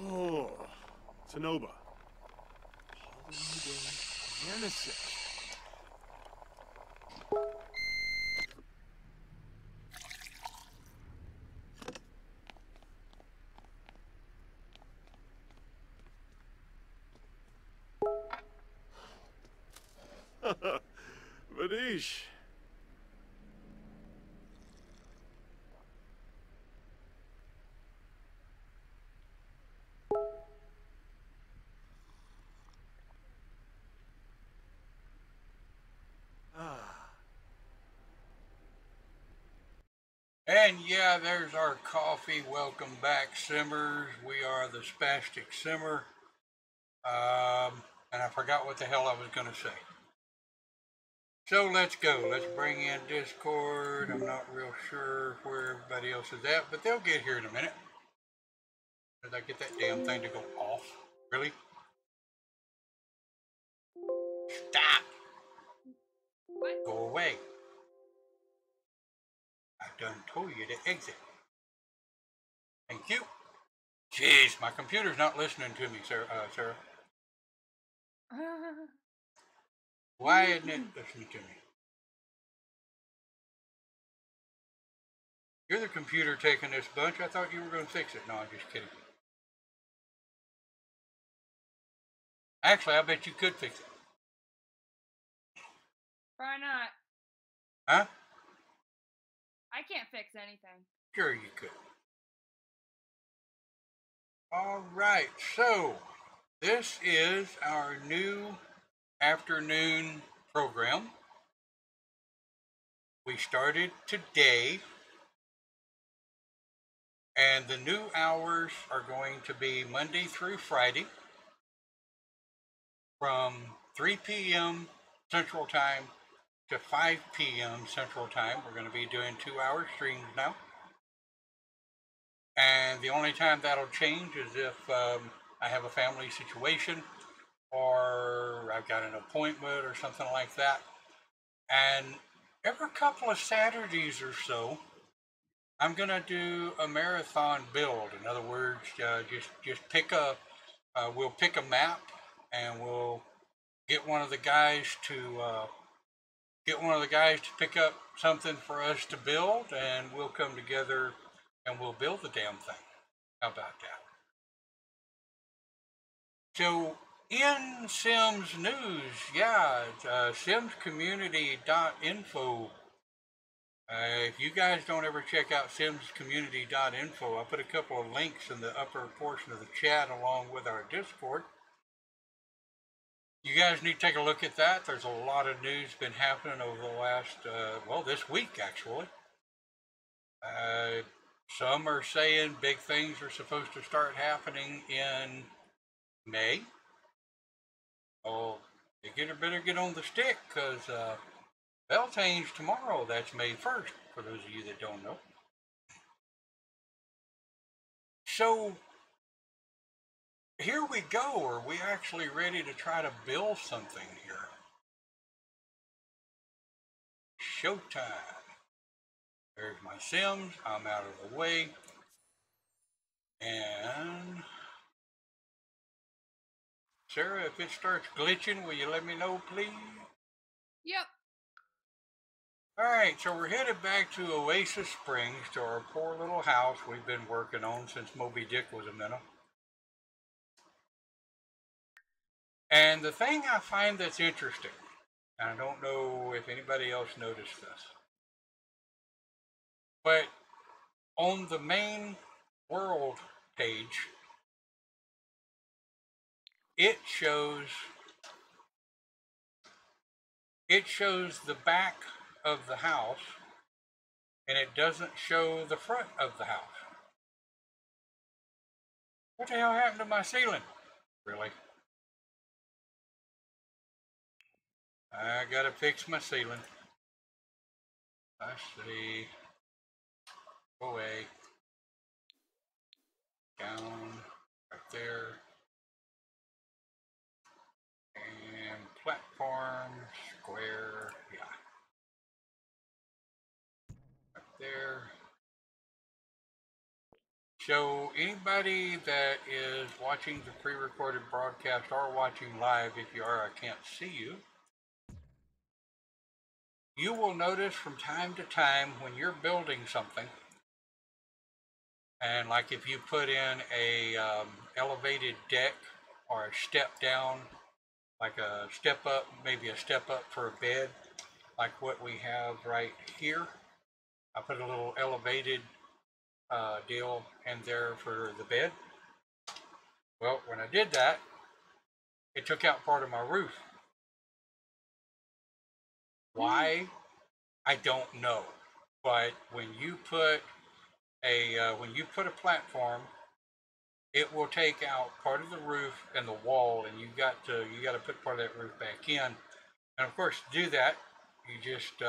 Oh, Tanoba. Genesis. Vadish. And yeah, there's our coffee. Welcome back, Simmers. We are the Spastic Simmer. And I forgot what the hell I was going to say. So let's go. Let's bring in Discord. I'm not real sure where everybody else is at, but they'll get here in a minute. Did I get that damn thing to go off? Really? Stop! What? Go away. I done told you to exit. Thank you. Jeez, my computer's not listening to me, Sarah. Why isn't it listening to me? You're the computer taking this bunch. I thought you were going to fix it. No, I'm just kidding. Actually, I bet you could fix it. Why not? Huh? I can't fix anything. Sure you could. All right, so this is our new afternoon program. We started today, and the new hours are going to be Monday through Friday from 3 p.m. Central Time to 5 p.m. Central Time. We're going to be doing 2-hour streams now. And the only time that'll change is if I have a family situation or I've got an appointment or something like that. And every couple of Saturdays or so, I'm gonna do a marathon build. In other words, just pick a we'll pick a map and we'll get one of the guys to pick up something for us to build, and we'll come together and we'll build the damn thing. How about that? So in Sims news, yeah, simscommunity.info. If you guys don't ever check out simscommunity.info, I'll put a couple of links in the upper portion of the chat along with our Discord. You guys need to take a look at that. There's a lot of news been happening over the last, this week actually. Some are saying big things are supposed to start happening in May. Oh, you better get on the stick, because Beltane's tomorrow. That's May 1st, for those of you that don't know. So, here we go. Are we actually ready to try to build something here? Showtime. There's my Sims. I'm out of the way. And Sarah, if it starts glitching, will you let me know, please? Yep. Alright, so we're headed back to Oasis Springs, to our poor little house we've been working on since Moby Dick was a minnow. And the thing I find that's interesting, and I don't know if anybody else noticed this, but on the main world page, it shows the back of the house, and it doesn't show the front of the house. What the hell happened to my ceiling? Really? I gotta fix my ceiling. Let's see. Go away. Down. Right there. And platform. Square. Yeah. Right there. So anybody that is watching the pre-recorded broadcast or watching live, if you are, I can't see you. You will notice from time to time when you're building something, and like if you put in a elevated deck or a step down, like a step up, maybe a step up for a bed, like what we have right here. I put a little elevated deal in there for the bed. Well, when I did that, it took out part of my roof. Why? I don't know. But when you put a platform, it will take out part of the roof and the wall, and you got to put part of that roof back in. And of course, to do that, you just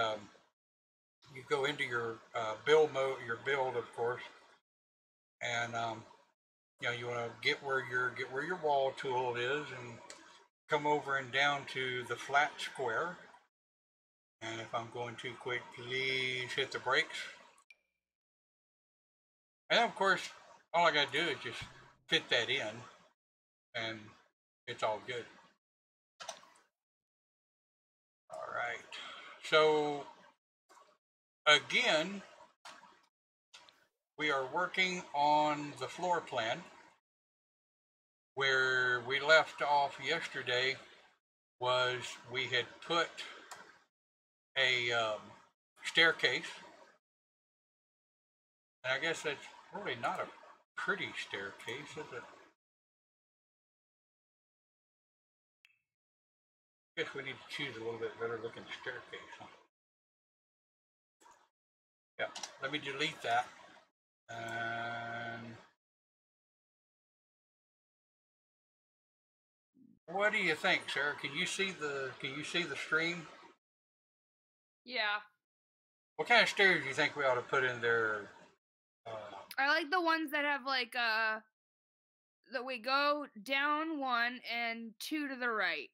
you go into your build mode, your build, of course, and you want to get where your wall tool is, and come over and down to the flat square. And if I'm going too quick, please hit the brakes. And of course, all I got to do is just fit that in, and it's all good. All right. So again, we are working on the floor plan. Where we left off yesterday was we had put a staircase, and I guess that's really not a pretty staircase, is it? I guess we need to choose a little bit better looking staircase, huh? Yeah, let me delete that. And what do you think, Sarah? Can you see the stream? Yeah. What kind of stairs do you think we ought to put in there? I like the ones that have like that we go down one and two to the right.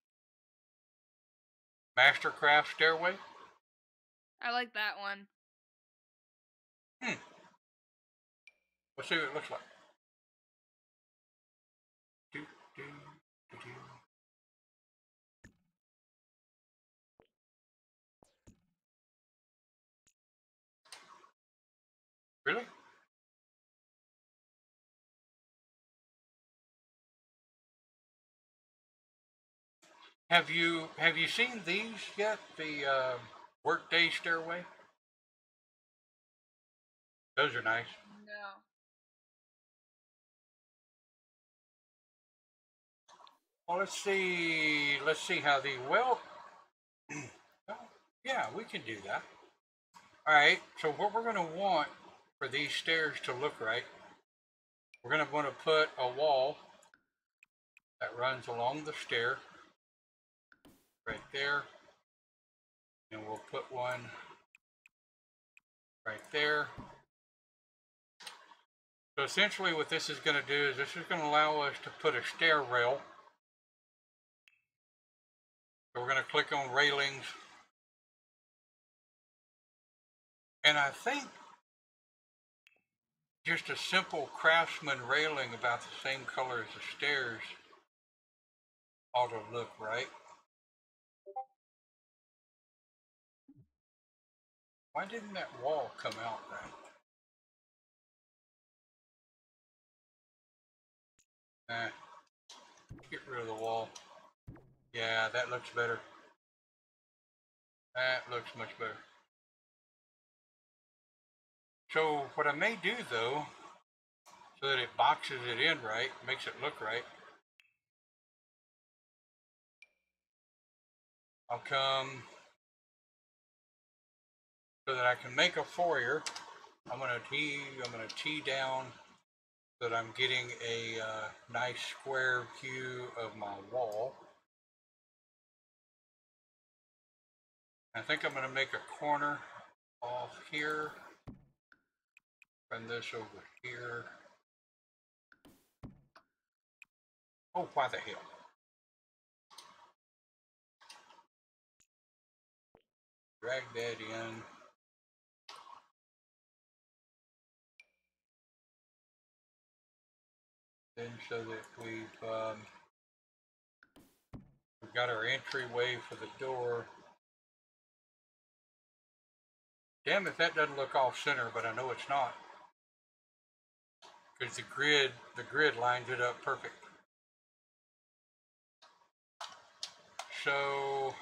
Mastercraft stairway? I like that one. Let's see what it looks like. Do, do, do, do. Really? Have you seen these yet? The workday stairway. Those are nice. No. Well, let's see. Let's see how the well. Yeah, we can do that. All right. So what we're going to want for these stairs to look right, we're going to want to put a wall that runs along the stair right there, and we'll put one right there. So essentially what this is going to do is this is going to allow us to put a stair rail. So we're going to click on railings. And I think just a simple Craftsman railing about the same color as the stairs ought to look right. Why didn't that wall come out right? Nah, get rid of the wall. Yeah, that looks better. That looks much better. So what I may do though, so that it boxes it in right, makes it look right, I'll come so that I can make a foyer. I'm gonna tee down so that I'm getting a nice square view of my wall. I think I'm going to make a corner off here. Run this over here. Oh, why the hell? Drag that in. Then so that we've got our entryway for the door. Damn if that doesn't look off center, but I know it's not. Because the grid lines it up perfect. So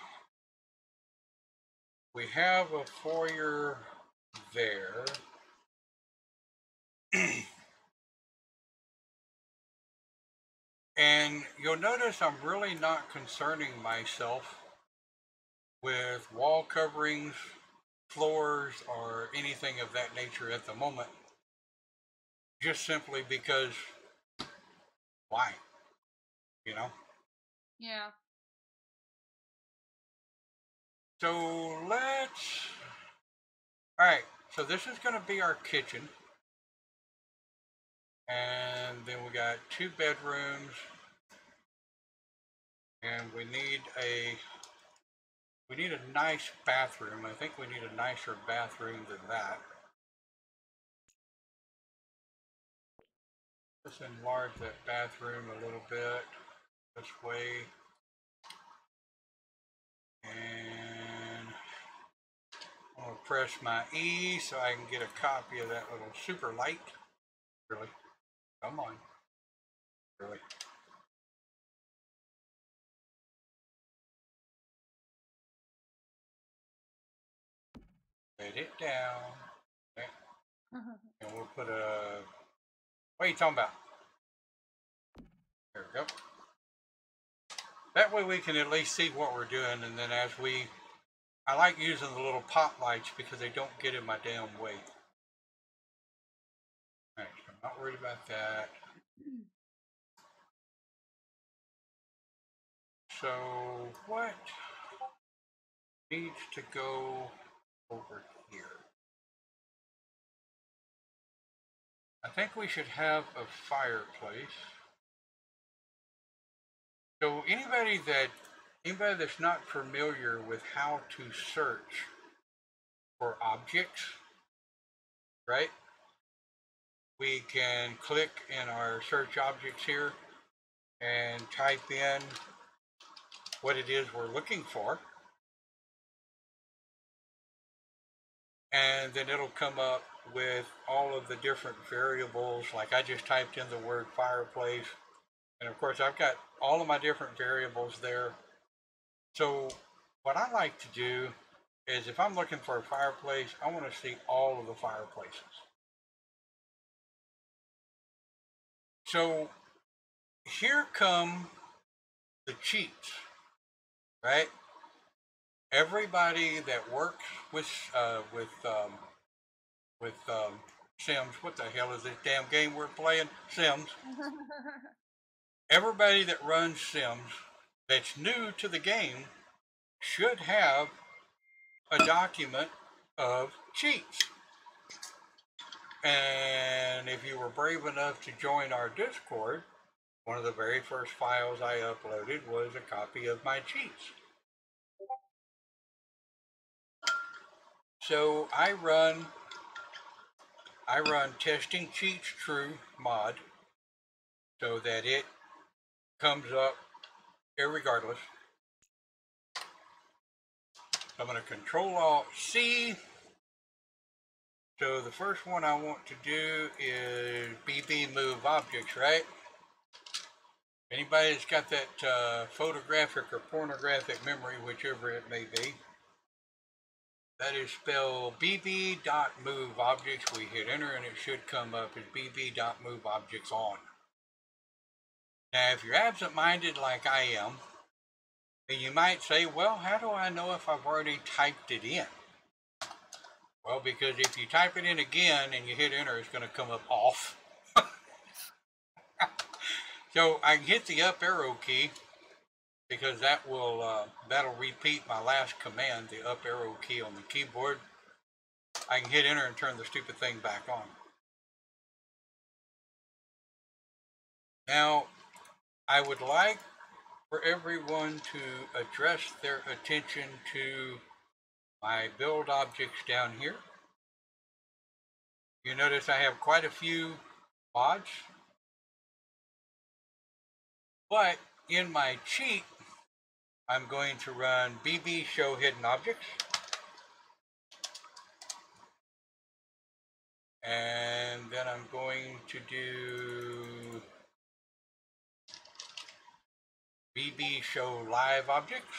we have a foyer there. And you'll notice I'm really not concerning myself with wall coverings, floors, or anything of that nature at the moment. Just simply because, why? You know? Yeah. So alright, so this is going to be our kitchen. And then we got 2 bedrooms. And we need a nice bathroom. I think we need a nicer bathroom than that. Let's enlarge that bathroom a little bit this way. And I'm going to press my E so I can get a copy of that little super light. Really? Come on. Really? Let it down. Okay. And we'll put a... What are you talking about? There we go. That way we can at least see what we're doing, and then I like using the little pop lights because they don't get in my damn way. Alright, so I'm not worried about that. So what needs to go over here? I think we should have a fireplace. So anybody that's not familiar with how to search for objects, right? We can click in our search objects here and type in what it is we're looking for. And then it'll come up with all of the different variables. Like I just typed in the word fireplace. And of course I've got all of my different variables there. So what I like to do is if I'm looking for a fireplace, I want to see all of the fireplaces. So here come the cheats, right? Everybody that works with Sims, what the hell is this damn game we're playing? Sims. Everybody that runs Sims that's new to the game should have a document of cheats. And if you were brave enough to join our Discord, one of the very first files I uploaded was a copy of my cheats. So I run testing cheats true mod so that it comes up irregardless. I'm going to Control-Alt-C. So the first one I want to do is BB move objects, right? Anybody that's got that photographic or pornographic memory, whichever it may be, that is spelled bb.move objects. We hit enter and it should come up as bb.move objects on. Now if you're absent-minded like I am, then you might say, well, how do I know if I've already typed it in? Well, because if you type it in again and you hit enter, it's going to come up off. So I can hit the up arrow key because that'll repeat my last command, the up arrow key on the keyboard. I can hit enter and turn the stupid thing back on. Now, I would like for everyone to address their attention to my build objects down here. You notice I have quite a few mods. But in my cheat, I'm going to run BB show hidden objects. And then I'm going to do BB show live objects.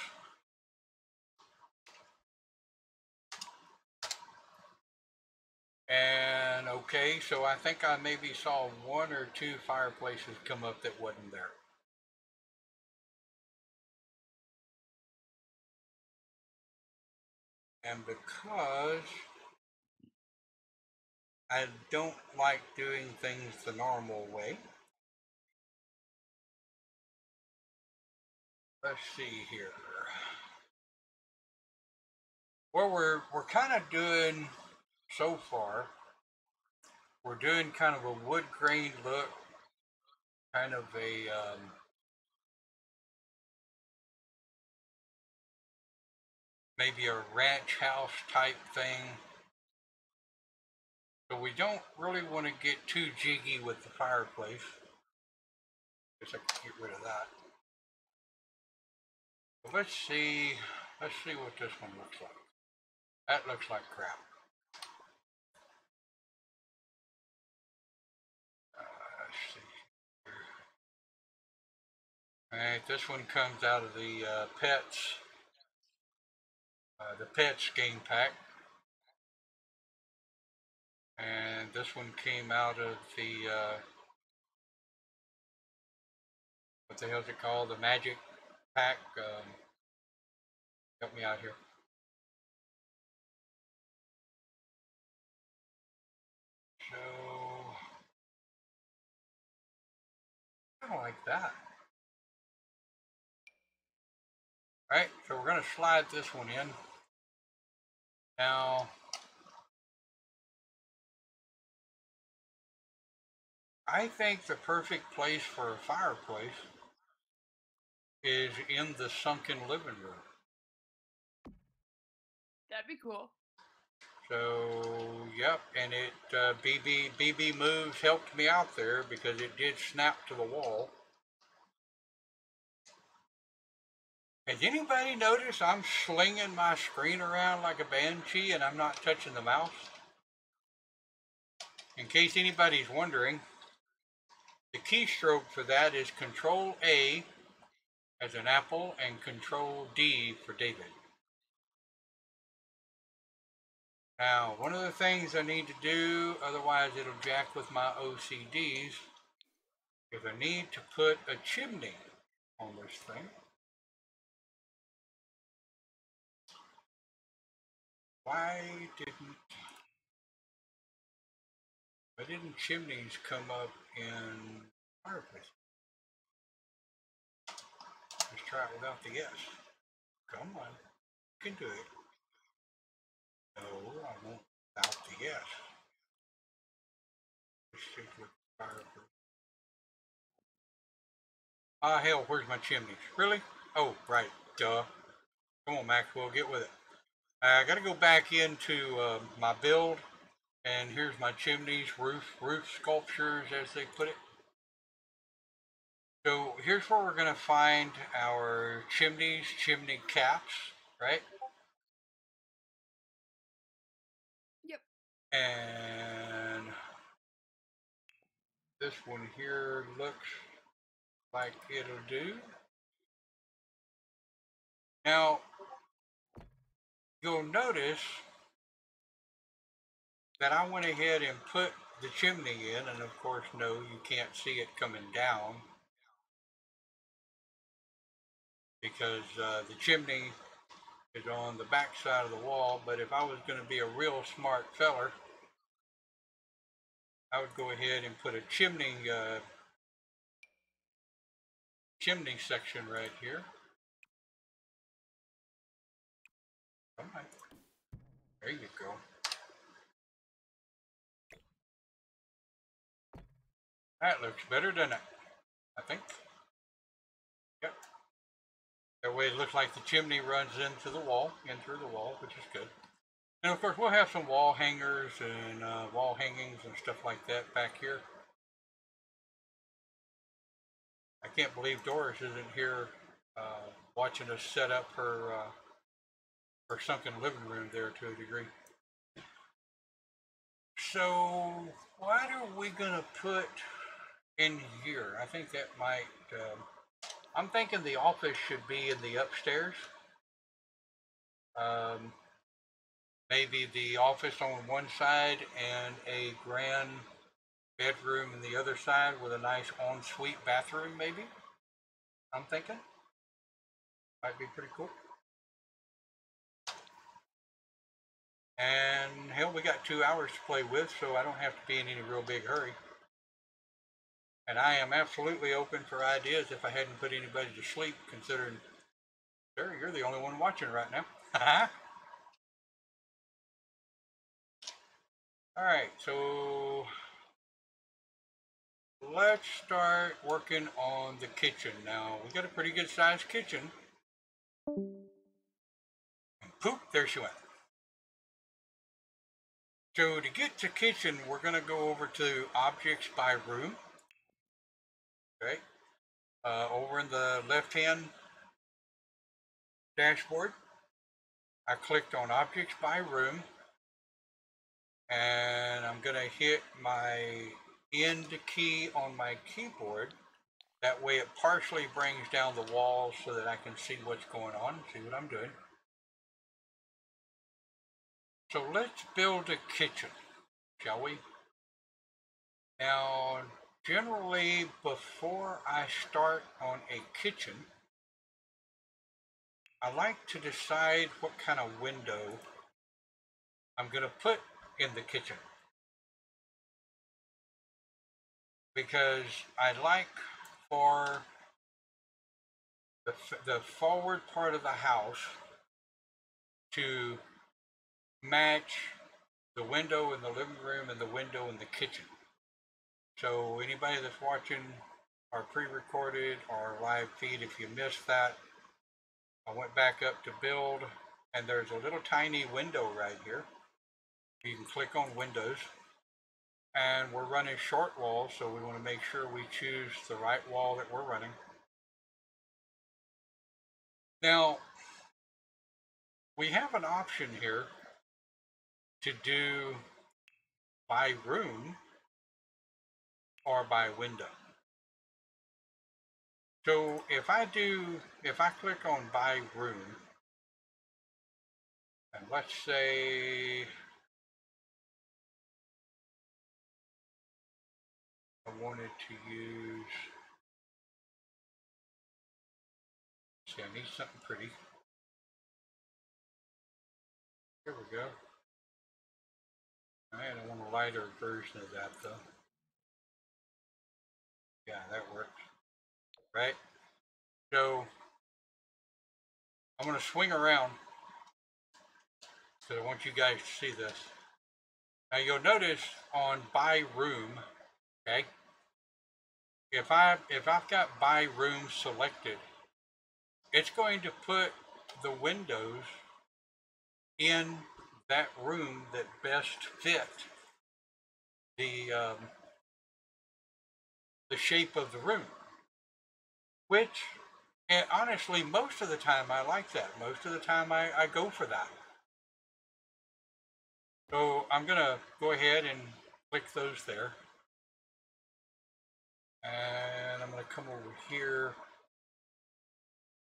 And okay, so I think I maybe saw 1 or 2 fireplaces come up that wasn't there. And because I don't like doing things the normal way, let's see here. What we're kind of doing so far, we're doing kind of a wood grain look, kind of a maybe a ranch house type thing. So we don't really want to get too jiggy with the fireplace. Guess I can get rid of that. But let's see what this one looks like. That looks like crap. Let's see. Alright, this one comes out of the Pets game pack. And this one came out of the, what the hell is it called? The Magic pack. Help me out here. So, I don't like that. Alright, so we're going to slide this one in. Now, I think the perfect place for a fireplace is in the sunken living room. That'd be cool. So, yep, and it BB Moves helped me out there because it did snap to the wall. Has anybody noticed I'm slinging my screen around like a banshee and I'm not touching the mouse? In case anybody's wondering, the keystroke for that is Control A as an apple and Control D for David. Now, one of the things I need to do, otherwise it'll jack with my OCDs, is I need to put a chimney on this thing. Why didn't chimneys come up in fireplace? Let's try it without the S. Come on, you can do it. No, I won't without the S. Let's stick with fireplace. Ah, hell, where's my chimneys? Really? Oh, right, duh. Come on, Maxwell, get with it. I gotta go back into my build, and here's my chimneys, roof sculptures, as they put it. So here's where we're gonna find our chimneys, chimney caps, right? Yep. And this one here looks like it'll do. Now, you'll notice that I went ahead and put the chimney in, and of course, no, you can't see it coming down because the chimney is on the back side of the wall. But if I was going to be a real smart feller, I would go ahead and put a chimney section right here. Come on. There you go. That looks better, doesn't it? I think. Yep. That way it looks like the chimney runs into the wall, in through the wall, which is good. And of course, we'll have some wall hangers and wall hangings and stuff like that back here. I can't believe Doris isn't here watching us set up her sunken living room there to a degree. So what are we gonna put in here? I think that might. I'm thinking the office should be in the upstairs. Maybe the office on one side and a grand bedroom in the other side with a nice ensuite bathroom, maybe. I'm thinking. Might be pretty cool. And hell, we got 2 hours to play with, so I don't have to be in any real big hurry. And I am absolutely open for ideas if I hadn't put anybody to sleep, considering, sir, you're the only one watching right now. Alright, so let's start working on the kitchen. Now, we got a pretty good sized kitchen. And poop, there she went. So to get to kitchen, we're going to go over to objects by room. Okay. Over in the left-hand dashboard, I clicked on objects by room. And I'm going to hit my end key on my keyboard. That way it partially brings down the walls so that I can see what's going on, see what I'm doing. So let's build a kitchen, shall we? Now, generally, before I start on a kitchen, I like to decide what kind of window I'm going to put in the kitchen. Because I like for the forward part of the house to match the window in the living room and the window in the kitchen. So anybody that's watching our pre-recorded or live feed, if you missed that, I went back up to build, and there's a little tiny window right here. You can click on windows, and we're running short walls, so we want to make sure we choose the right wall that we're running. Now, we have an option here to do by room or by window. So if I click on by room, and let's say I wanted to use, see, I need something pretty. Here we go. Alright, I want a lighter version of that though. Yeah, that works. Right? So I'm going to swing around because I want you guys to see this. Now you'll notice on by room, okay, if I've got by room selected, it's going to put the windows in that room that best fit the shape of the room. Which, and honestly, most of the time I like that. Most of the time I go for that. So I'm going to go ahead and click those there. And I'm going to come over here.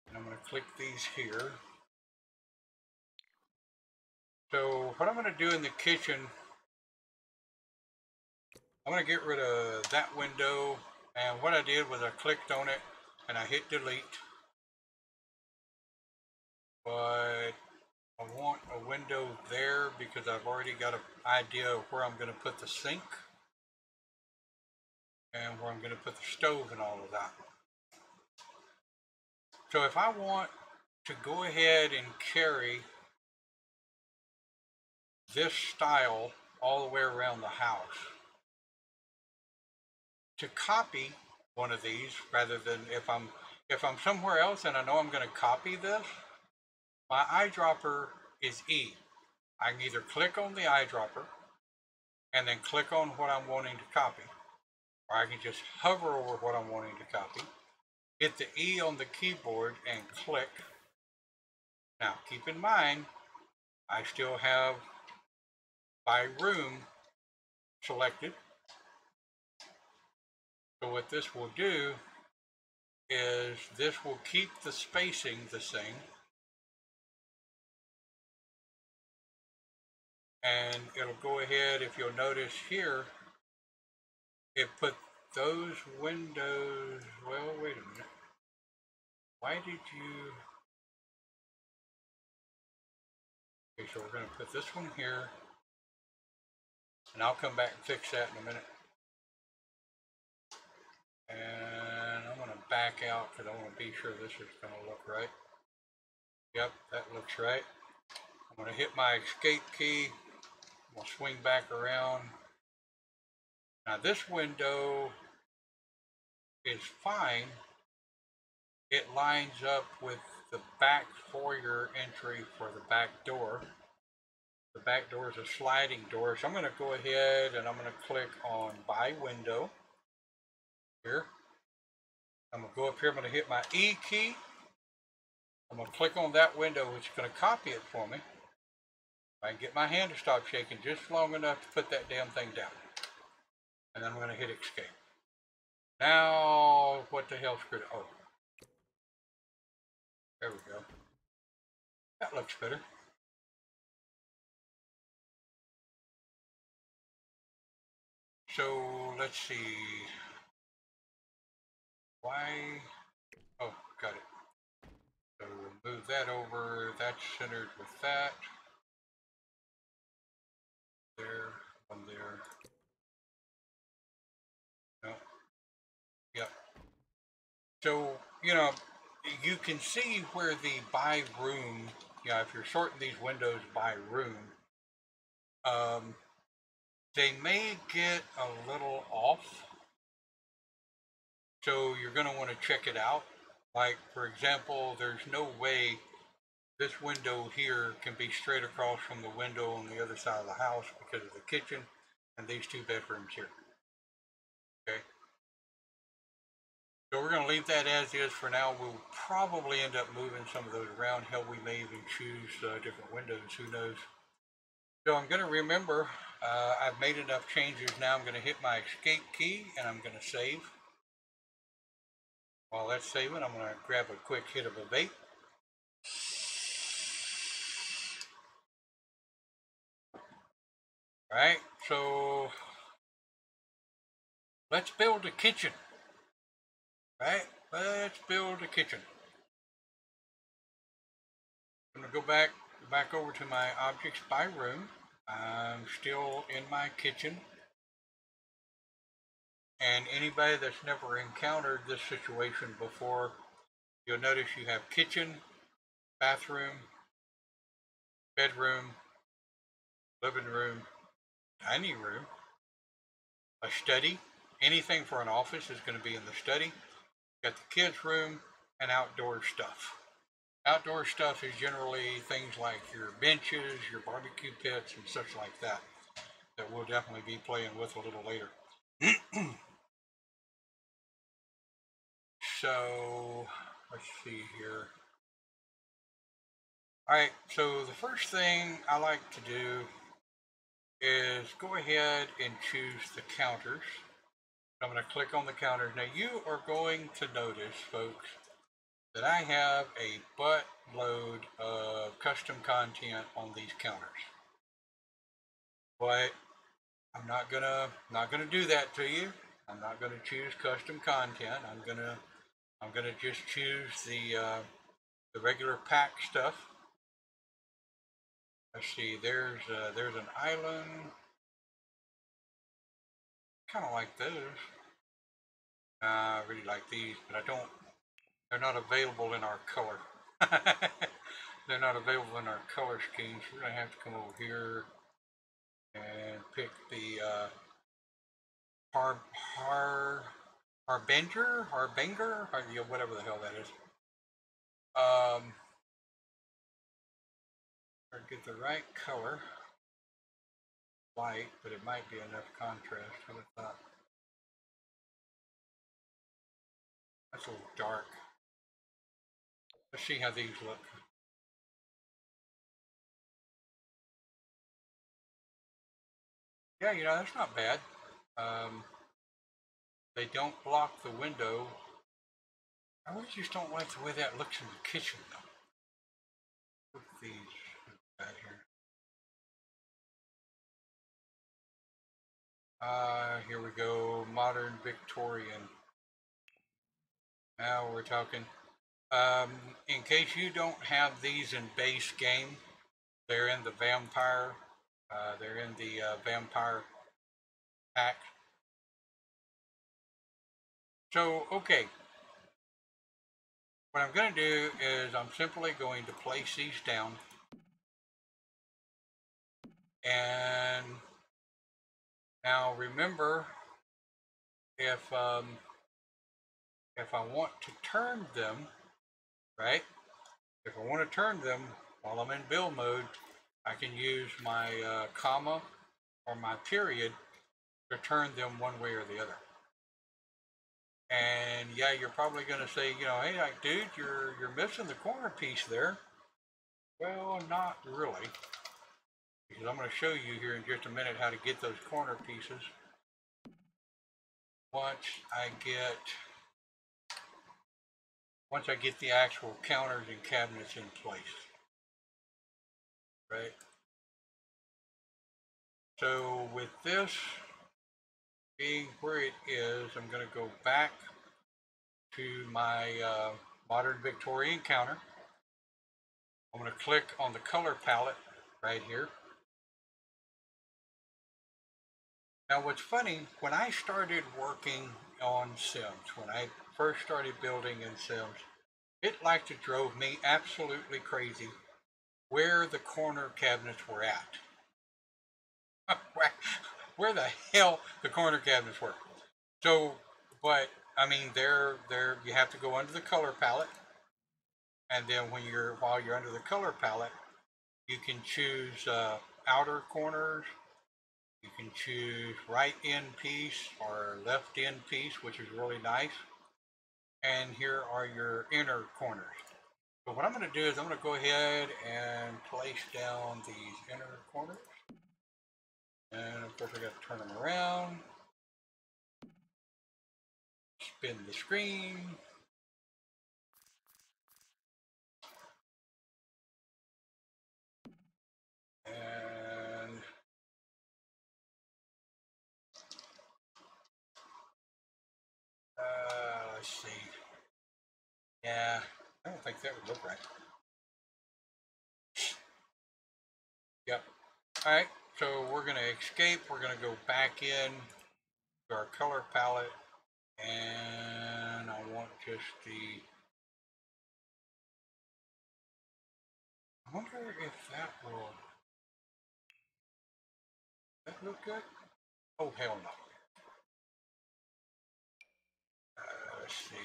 And I'm going to click these here. So what I'm going to do in the kitchen, I'm going to get rid of that window. And what I did was I clicked on it and I hit delete. But I want a window there because I've already got an idea of where I'm going to put the sink and where I'm going to put the stove and all of that. So if I want to go ahead and carry this style all the way around the house, to copy one of these, rather than if I'm somewhere else and I know I'm going to copy this, my eyedropper is E. I can either click on the eyedropper and then click on what I'm wanting to copy, or I can just hover over what I'm wanting to copy hit the E on the keyboard and click. Now keep in mind, I still have by room selected. So what this will do is this will keep the spacing the same. And it'll go ahead, if you'll notice here, it put those windows, well, wait a minute. Why did you, okay, so we're going to put this one here, and I'll come back and fix that in a minute. And I'm going to back out because I want to be sure this is going to look right. Yep, that looks right. I'm going to hit my escape key. We'll swing back around. Now this window is fine. It lines up with the back foyer entry for the back door. The back door is a sliding door. So I'm going to go ahead and I'm going to click on Buy Window here. I'm going to go up here. I'm going to hit my E key. I'm going to click on that window, which is going to copy it for me. I can get my hand to stop shaking just long enough to put that damn thing down. And then I'm going to hit escape. Now, what the hell screwed it? Oh. There we go. That looks better. So, let's see. Why? Oh, got it. So, we'll move that over. That's centered with that. There, one there. No. Yep. So, you know, you can see where the by room, if you're sorting these windows by room, they may get a little off. So you're going to want to check it out. Like, for example, there's no way this window here can be straight across from the window on the other side of the house because of the kitchen and these two bedrooms here. Okay. So we're going to leave that as is for now. We'll probably end up moving some of those around. Hell, we may even choose different windows. Who knows? So I'm going to remember, I've made enough changes now. I'm going to hit my escape key and I'm going to save. While that's saving, I'm going to grab a quick hit of a vape. All right, so let's build a kitchen. Right? Let's build a kitchen. I'm going to go back over to my objects by room. I'm still in my kitchen. And anybody that's never encountered this situation before, you'll notice you have kitchen, bathroom, bedroom, living room, dining room, a study. Anything for an office is going to be in the study. Got the kids' room and outdoor stuff. Outdoor stuff is generally things like your benches, your barbecue pits, and such like that we'll definitely be playing with a little later. So, let's see here. Alright, so the first thing I like to do is go ahead and choose the counters. I'm going to click on the counters. Now you are going to notice, folks, that I have a buttload of custom content on these counters. But I'm not gonna do that to you. I'm not gonna choose custom content. I'm gonna just choose the regular pack stuff. Let's see. There's an island. Kind of like those. I really like these, but I don't. They're not available in our color. They're not available in our color schemes. We're gonna have to come over here and pick the Harbinger, whatever the hell that is. Or get the right color. Light, but it might be enough contrast. How about that? That's a little dark. Let's see how these look. Yeah, you know, that's not bad. They don't block the window. I really just don't like the way that looks in the kitchen, though. Look at these out here. Here we go, modern Victorian. Now we're talking. In case you don't have these in base game, they're in the vampire. They're in the vampire pack. So, okay. What I'm going to do is I'm simply going to place these down. And now remember, if I want to turn them, right? If I want to turn them while I'm in build mode, I can use my comma or my period to turn them one way or the other. And yeah, you're probably going to say, you know, hey, like, dude, you're missing the corner piece there. Well, not really, because I'm going to show you here in just a minute how to get those corner pieces once I get the actual counters and cabinets in place, right? So with this being where it is, I'm going to go back to my modern Victorian counter. I'm going to click on the color palette right here. Now what's funny, when I started working on Sims, when I first started building in Sims, it like it drove me absolutely crazy where the corner cabinets were at. Where the hell the corner cabinets were. So, but I mean, they're you have to go under the color palette, and then while you're under the color palette, you can choose outer corners. You can choose right in piece or left in piece, which is really nice. And here are your inner corners. So what I'm going to do is I'm going to go ahead and place down these inner corners. And of course I got to turn them around. Spin the screen. And let's see. Yeah, I don't think that would look right. Yep. All right, so we're going to escape. We're going to go back in to our color palette. And I want just I wonder if that will, that look good? Oh, hell no. Let's see.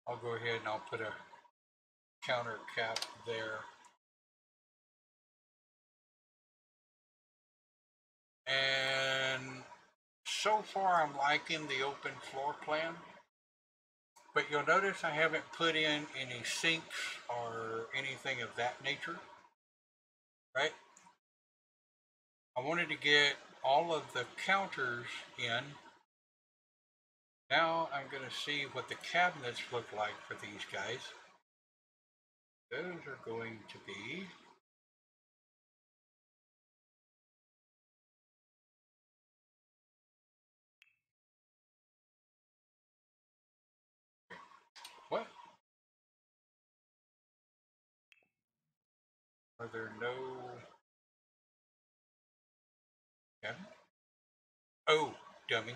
I'll go ahead and I'll put a counter cap there. And so far I'm liking the open floor plan. But you'll notice I haven't put in any sinks or anything of that nature, right? I wanted to get all of the counters in. Now I'm going to see what the cabinets look like for these guys. Those are going to be what? Are there no cabinet? Oh, dummy.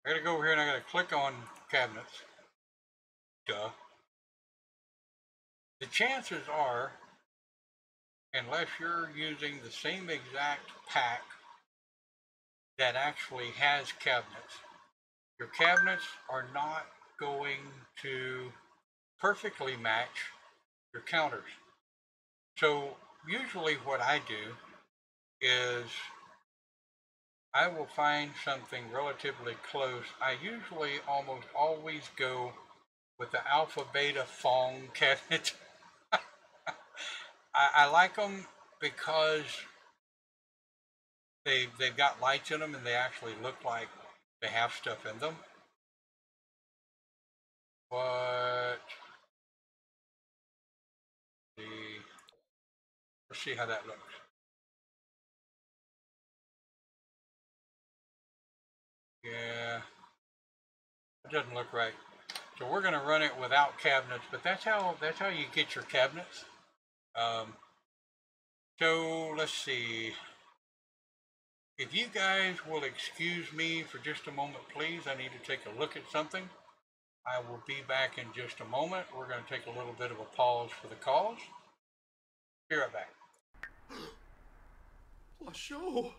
I gotta go over here and I gotta click on cabinets. Duh. The chances are, unless you're using the same exact pack that actually has cabinets, your cabinets are not going to perfectly match your counters. So usually what I do is I will find something relatively close. I usually almost always go with the alpha beta phone cabinet. I like them because they've got lights in them and they actually look like they have stuff in them. But let's see how that looks. Yeah, it doesn't look right. So we're going to run it without cabinets, but that's how you get your cabinets. So let's see. If you guys will excuse me for just a moment, please. I need to take a look at something. I will be back in just a moment. We're going to take a little bit of a pause for the calls. Be right back. La show.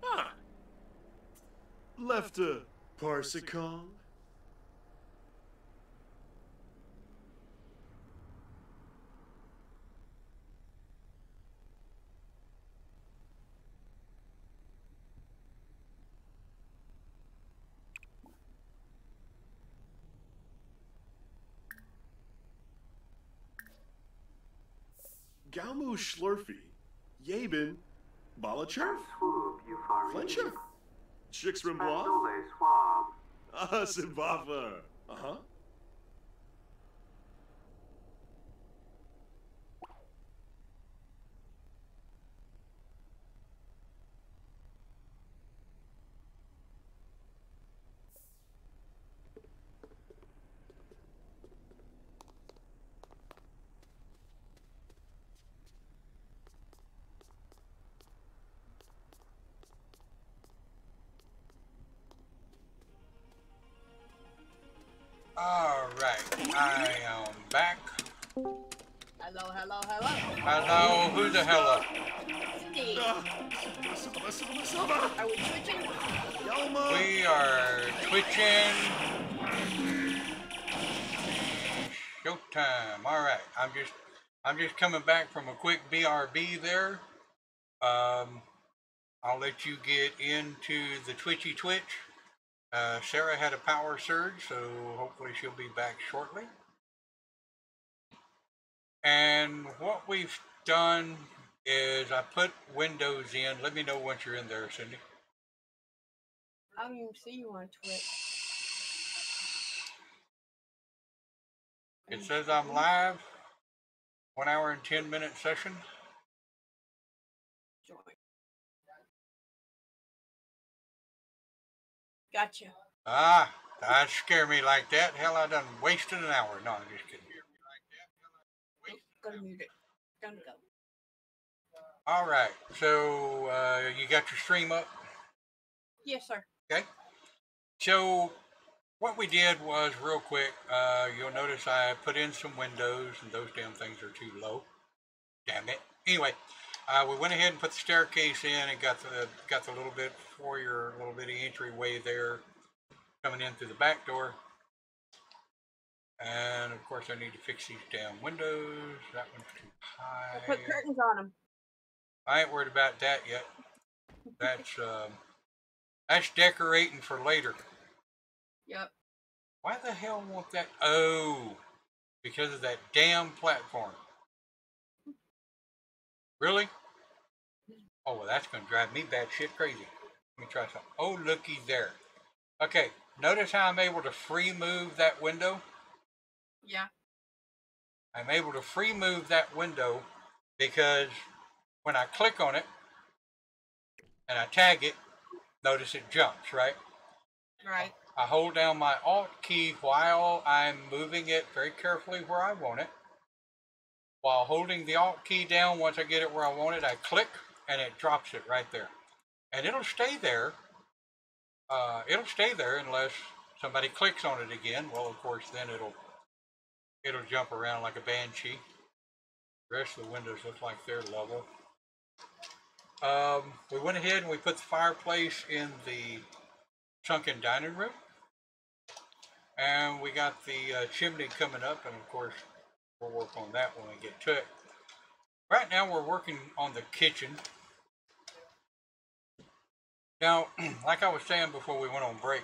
Ah. Left a Parsicon. Galmu Schlurfy, Yabin, Balacherf, Flencher, Chixrimbloff, Simbafa. Uh-huh. All right, I am back. Hello, hello, hello. Hello, who the hell up? Cindy, are we switching? Yelma. We are twitching. Showtime. All right, I'm just coming back from a quick BRB there. I'll let you get into the Twitchy Twitch. Sarah had a power surge, so hopefully she'll be back shortly. And what we've done is I put windows in. Let me know once you're in there, Cindy. I don't even see you on Twitch. It says I'm live. 1 hour and 10-minute session. Join. Gotcha. Ah, that scared me like that. Hell, I done wasted an hour. No, I'm just kidding. Gonna mute it. Gonna go. All right, so you got your stream up? Yes, sir. Okay. So what we did was real quick. You'll notice I put in some windows, and those damn things are too low. Damn it. Anyway, we went ahead and put the staircase in and got the little bit for your little bitty entryway there, coming in through the back door. And of course, I need to fix these damn windows. That one's too high. I put curtains on them. I ain't worried about that yet. That's decorating for later. Yep. Why the hell won't that? Oh, because of that damn platform. Really? Oh, well, that's going to drive me batshit crazy. Let me try something. Oh, looky there. Okay, notice how I'm able to free move that window? Yeah. I'm able to free move that window because when I click on it and I tag it, notice it jumps, right? Right. I hold down my Alt key while I'm moving it very carefully where I want it. While holding the Alt key down, once I get it where I want it, I click and it drops it right there. And it'll stay there. It'll stay there unless somebody clicks on it again. Well, of course, then it'll jump around like a banshee. The rest of the windows look like they're level. We went ahead and we put the fireplace in the sunken dining room. And we got the chimney coming up, and of course, we'll work on that when we get to it. Right now we're working on the kitchen. Now, like I was saying before we went on break,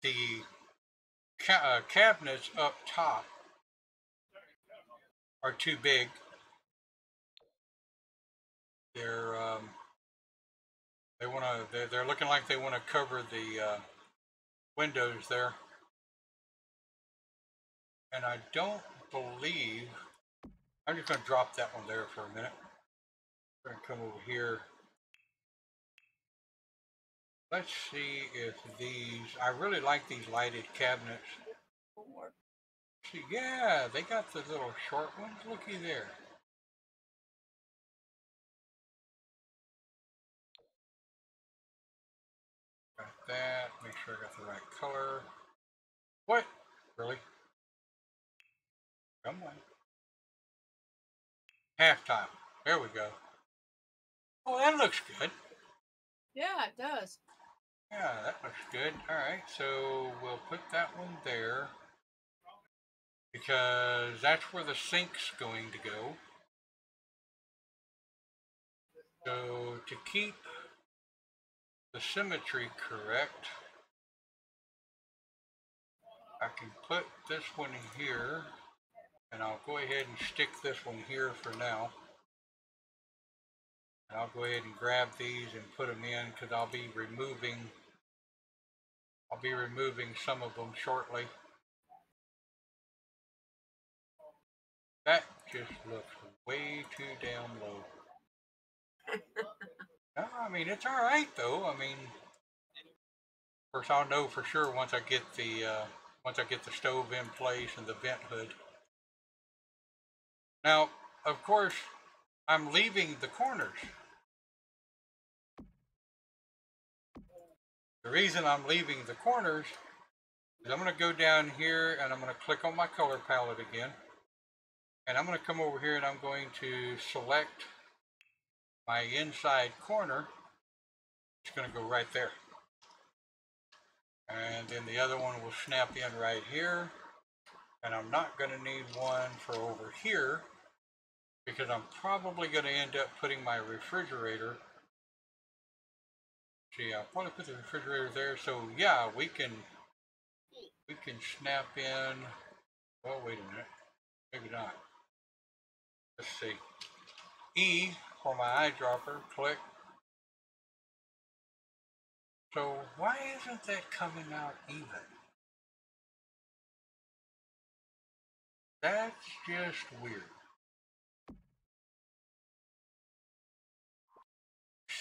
the cabinets up top are too big. They're they're looking like they want to cover the windows there, and I don't believe. I'm just going to drop that one there for a minute. I'm going to come over here. Let's see if these. I really like these lighted cabinets. See, yeah, they got the little short ones. Looky there. Got that. Make sure I got the right color. What? Really? Come on. Halftime. There we go. Oh, that looks good. Yeah, it does. Yeah, that looks good. All right, so we'll put that one there because that's where the sink's going to go. So to keep the symmetry correct, I can put this one here, and I'll go ahead and stick this one here for now. And I'll go ahead and grab these and put them in because I'll be removing some of them shortly. That just looks way too damn low. No, I mean it's all right though. I mean, of course I'll know for sure once I get the stove in place and the vent hood. Now, of course, I'm leaving the corners. The reason I'm leaving the corners is I'm going to go down here and I'm going to click on my color palette again. And I'm going to come over here and I'm going to select my inside corner. It's going to go right there. And then the other one will snap in right here. And I'm not going to need one for over here because I'm probably going to end up putting my refrigerator. See, I'll probably put the refrigerator there. So yeah, we can snap in. Well, wait a minute. Maybe not. Let's see. E for my eyedropper. Click. So why isn't that coming out even? That's just weird.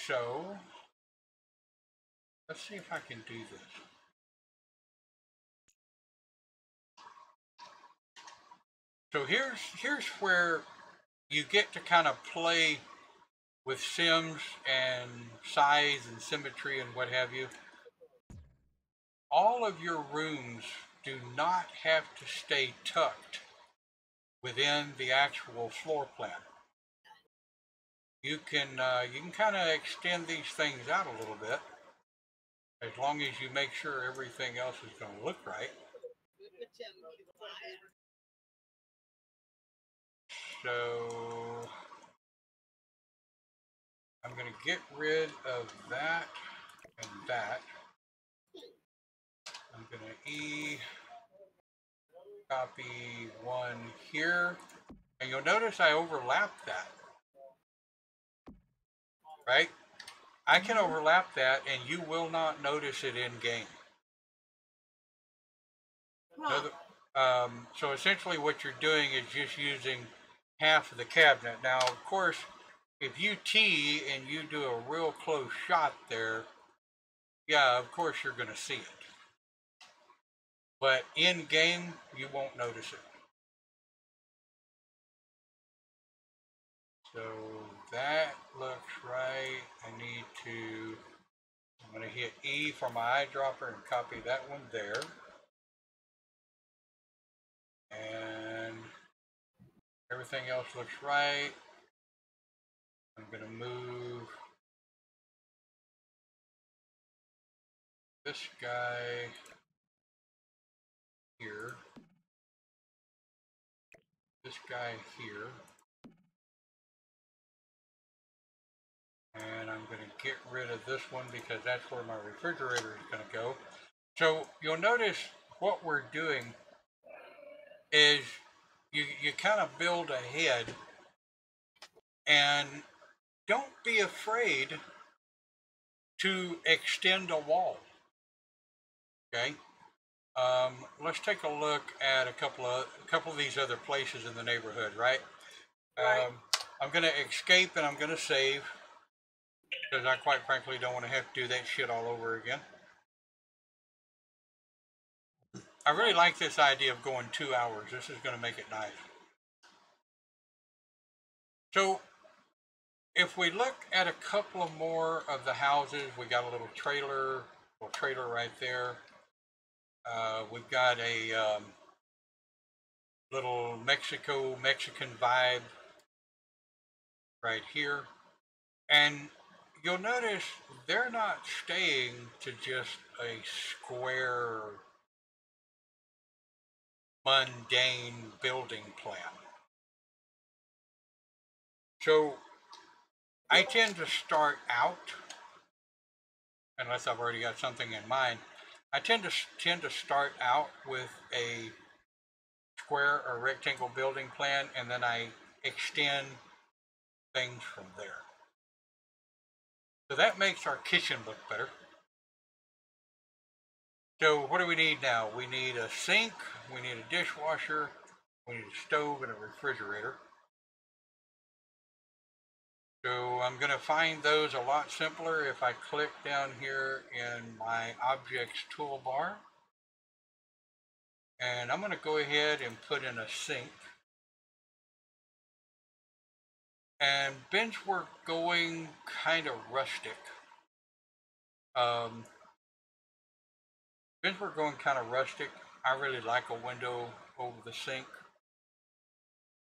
So let's see if I can do this. So here's where you get to kind of play with sims and size and symmetry and what have you. All of your rooms do not have to stay tucked within the actual floor plan. You can kind of extend these things out a little bit as long as you make sure everything else is going to look right. So I'm going to get rid of that and that. I'm going to copy one here. And you'll notice I overlapped that. Right? I can overlap that and you will not notice it in game. Huh. So essentially what you're doing is just using half of the cabinet. Now, of course, if you tee and you do a real close shot there, yeah, of course you're going to see it. But in game, you won't notice it. So that looks right. I'm going to hit E for my eyedropper and copy that one there. And everything else looks right. I'm going to move this guy here, this guy here, and I'm going to get rid of this one because that's where my refrigerator is going to go. So you'll notice what we're doing is you kind of build ahead, and don't be afraid to extend a wall. Okay, let's take a look at a couple of these other places in the neighborhood, right? Right. I'm going to escape and I'm going to save because I quite frankly don't want to have to do that shit all over again. I really like this idea of going 2 hours. This is going to make it nice. So if we look at a couple of more of the houses, we got a little trailer right there. We've got a little Mexican vibe right here. And you'll notice they're not staying to just a square, mundane building plan. So I tend to start out, unless I've already got something in mind, I tend to start out with a square or rectangle building plan, and then I extend things from there. So that makes our kitchen look better. So what do we need now? We need a sink, we need a dishwasher, we need a stove, and a refrigerator. So I'm going to find those a lot simpler if I click down here in my objects toolbar. And I'm going to go ahead and put in a sink. And bench we're going kind of rustic. Since we're going kind of rustic, I really like a window over the sink.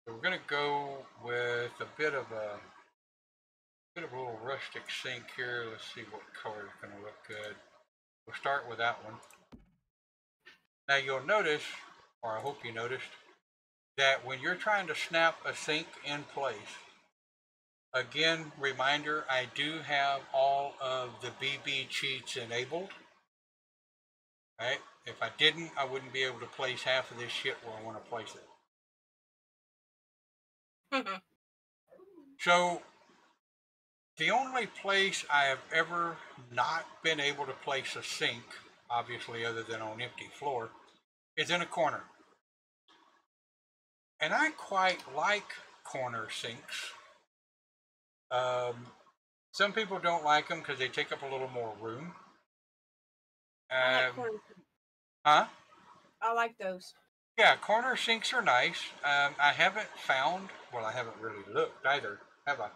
So we're going to go with a bit of a little rustic sink here. Let's see what color is going to look good. We'll start with that one. Now you'll notice, or I hope you noticed, that when you're trying to snap a sink in place, again, reminder, I do have all of the BB cheats enabled. Right? If I didn't, I wouldn't be able to place half of this shit where I want to place it. So, the only place I have ever not been able to place a sink, obviously other than on empty floor, is in a corner. And I quite like corner sinks. Some people don't like them because they take up a little more room. I like corner. Huh? I like those. Yeah, corner sinks are nice. I haven't found, well, I haven't really looked either, have I?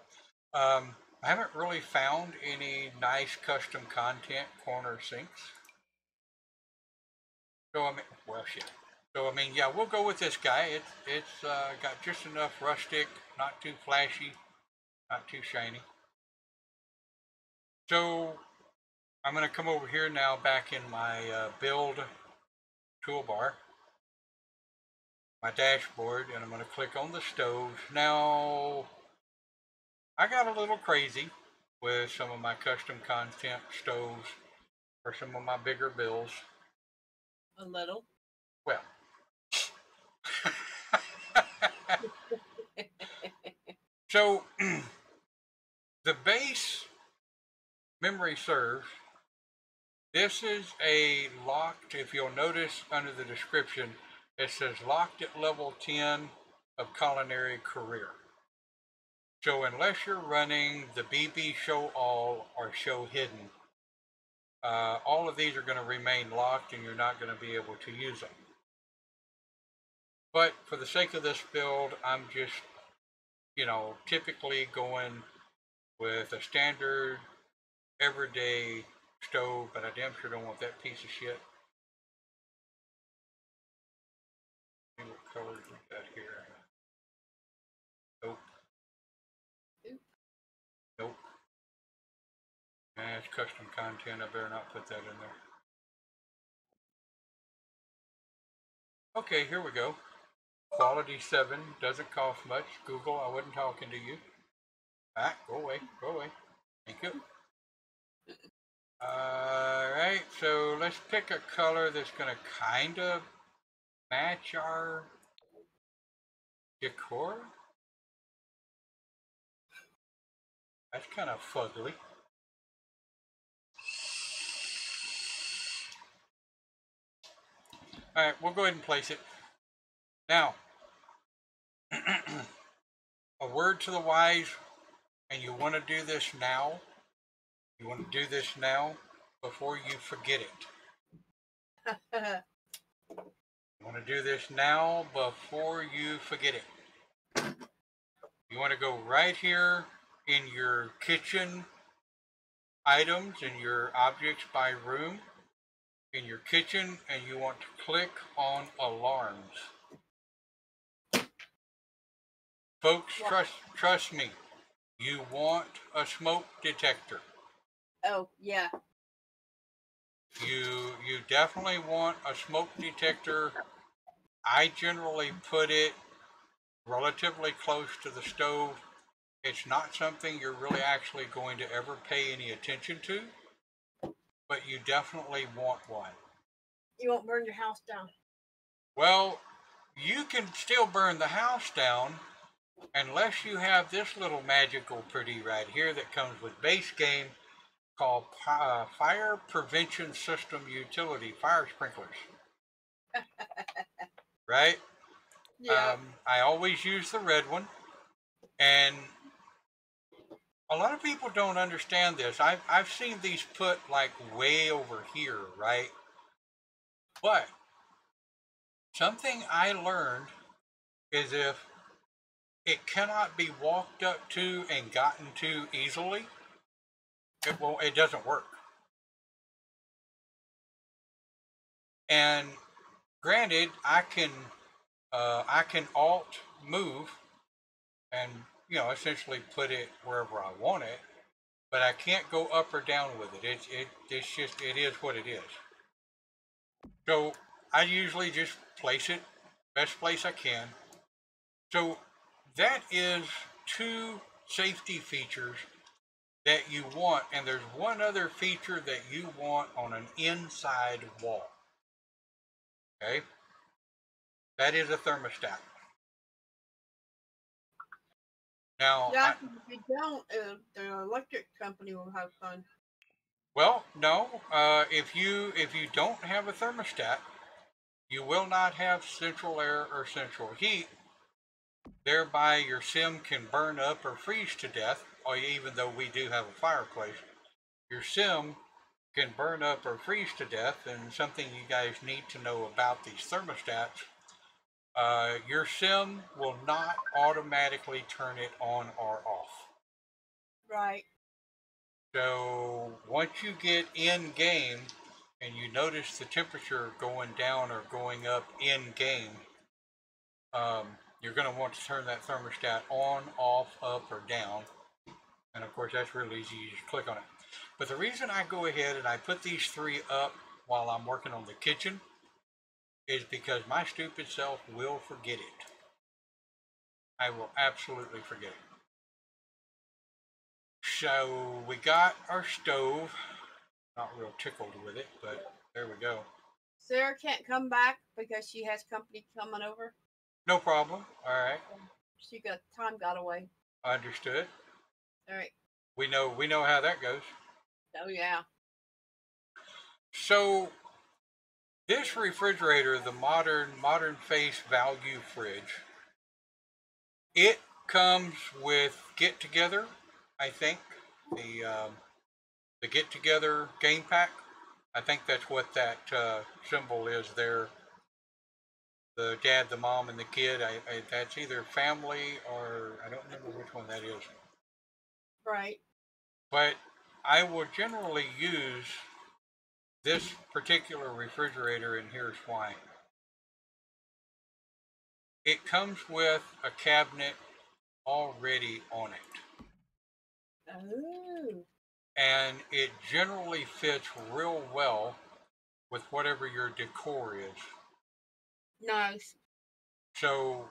I haven't really found any nice custom content corner sinks. So, I mean, well, shit. So, I mean, yeah, we'll go with this guy. It's got just enough rustic, not too flashy, not too shiny. So, I'm going to come over here now back in my build toolbar, my dashboard, and I'm going to click on the stove. Now, I got a little crazy with some of my custom content stoves for some of my bigger builds. A little. Well, so the base memory serve, this is a locked, if you'll notice under the description, it says locked at level 10 of culinary career. So unless you're running the BB show all or show hidden, all of these are going to remain locked and you're not going to be able to use them. But for the sake of this build, I'm just, typically going with a standard everyday stove, but I damn sure don't want that piece of shit. See what colors we got here. Nope. Nope. It's custom content. I better not put that in there. Okay, here we go. Quality 7 doesn't cost much. Google, I wasn't talking to you. Ah, go away, go away. Thank you. Alright, so let's pick a color that's going to kind of match our decor. That's kind of fugly. Alright, we'll go ahead and place it. Now, a word to the wise, and you want to do this now. You want to do this now before you forget it. You want to do this now before you forget it. You want to go right here in your kitchen items, in your objects by room, in your kitchen, and you want to click on alarms. Folks, trust me. You want a smoke detector. Oh, yeah. You definitely want a smoke detector. I generally put it relatively close to the stove. It's not something you're really actually going to ever pay any attention to, but you definitely want one. You won't burn your house down. Well, you can still burn the house down unless you have this little magical pretty right here that comes with base game called Fire Prevention System Utility Fire Sprinklers. Right? Yeah. I always use the red one, and a lot of people don't understand this. I've seen these put like way over here, right? But something I learned is if it cannot be walked up to and gotten to easily, it doesn't work. And granted, I can alt move and essentially put it wherever I want it, but I can't go up or down with it. It's just it is what it is. So I usually just place it best place I can. So that is 2 safety features that you want, and there's one other feature that you want on an inside wall. Okay, that is a thermostat. Now, Yeah, if you don't, the electric company will have fun. well, no. If you don't have a thermostat, you will not have central air or central heat. Thereby, your sim can burn up or freeze to death. Or even though we do have a fireplace, your sim can burn up or freeze to death. And something you guys need to know about these thermostats: your sim will not automatically turn it on or off. Right. So once you get in game and you notice the temperature going down or going up in game, you're going to want to turn that thermostat on, off, up, or down. And of course, that's really easy. You just click on it. But the reason I go ahead and I put these 3 up while I'm working on the kitchen is because my stupid self will forget it. I will absolutely forget it. So we got our stove. Not real tickled with it, but there we go. Sarah can't come back because she has company coming over. No problem. All right. Time got away. Understood. All right. We know how that goes. Oh yeah. So this refrigerator, the modern face value fridge, it comes with Get Together, I think, the Get Together game pack. I think that's what that symbol is there. The dad, the mom, and the kid. That's either family or I don't remember which one that is. Right. But I will generally use this particular refrigerator, and here's why. It comes with a cabinet already on it. Oh. And it generally fits real well with whatever your decor is. Nice. So,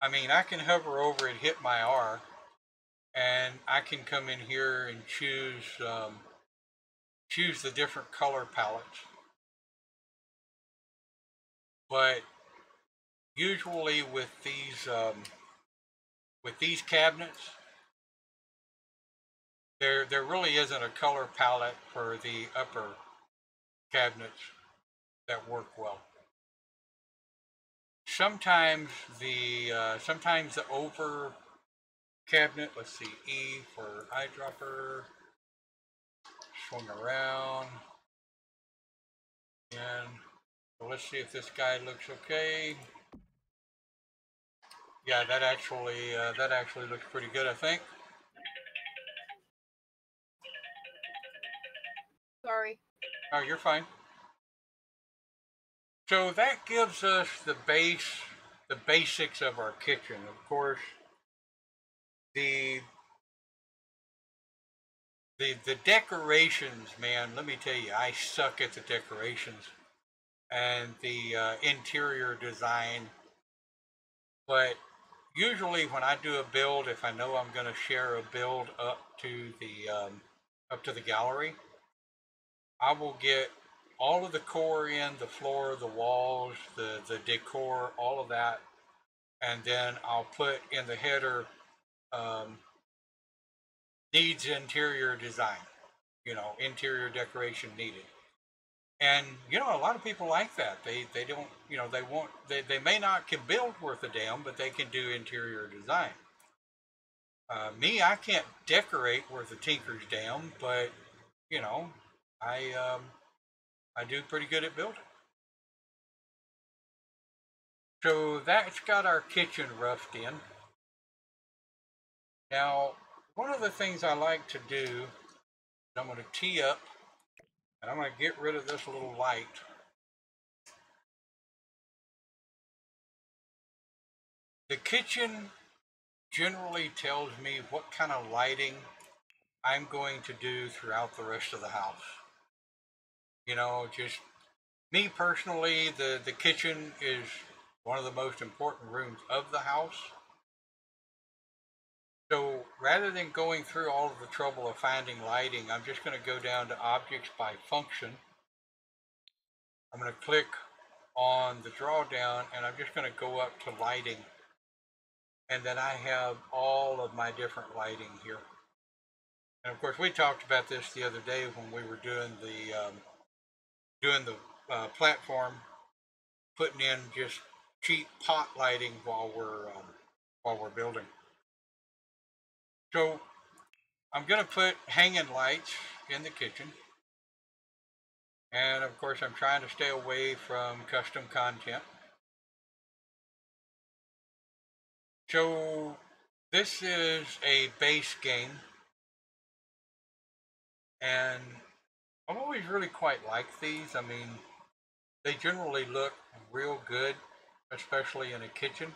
I mean, I can hover over it, hit my R, and I can come in here and choose the different color palettes. But usually with these cabinets, there really isn't a color palette for the upper cabinets that work well. Sometimes the over cabinet, let's see, E for eyedropper, swing around, and so let's see if this guy looks okay. Yeah, that actually looks pretty good, I think. Sorry. Oh, you're fine. So that gives us the basics of our kitchen. Of course, the decorations, man. Let me tell you, I suck at the decorations and the interior design. But usually, when I do a build, if I know I'm going to share a build up to the gallery, I will get all of the core in, the floor, the walls, the decor, all of that, and then I'll put in the header needs interior design, interior decoration needed. And a lot of people like that. They don't, they may not can build worth a damn, but they can do interior design. Me, I can't decorate worth a tinker's damn, but I I do pretty good at building. So that's got our kitchen roughed in. Now, one of the things I like to do is I'm going to tee up and I'm going to get rid of this little light. The kitchen generally tells me what kind of lighting I'm going to do throughout the rest of the house. Just me personally, the kitchen is one of the most important rooms of the house. So rather than going through all of the trouble of finding lighting, I'm just going to go down to Objects by Function. I'm going to click on the drawdown and I'm just going to go up to Lighting. And then I have all of my different lighting here. And of course, we talked about this the other day when we were doing the platform, putting in just cheap pot lighting while we're building. So I'm going to put hanging lights in the kitchen. And of course, I'm trying to stay away from custom content. So this is a base game. And I've always really quite liked these. I mean, they generally look real good, especially in a kitchen.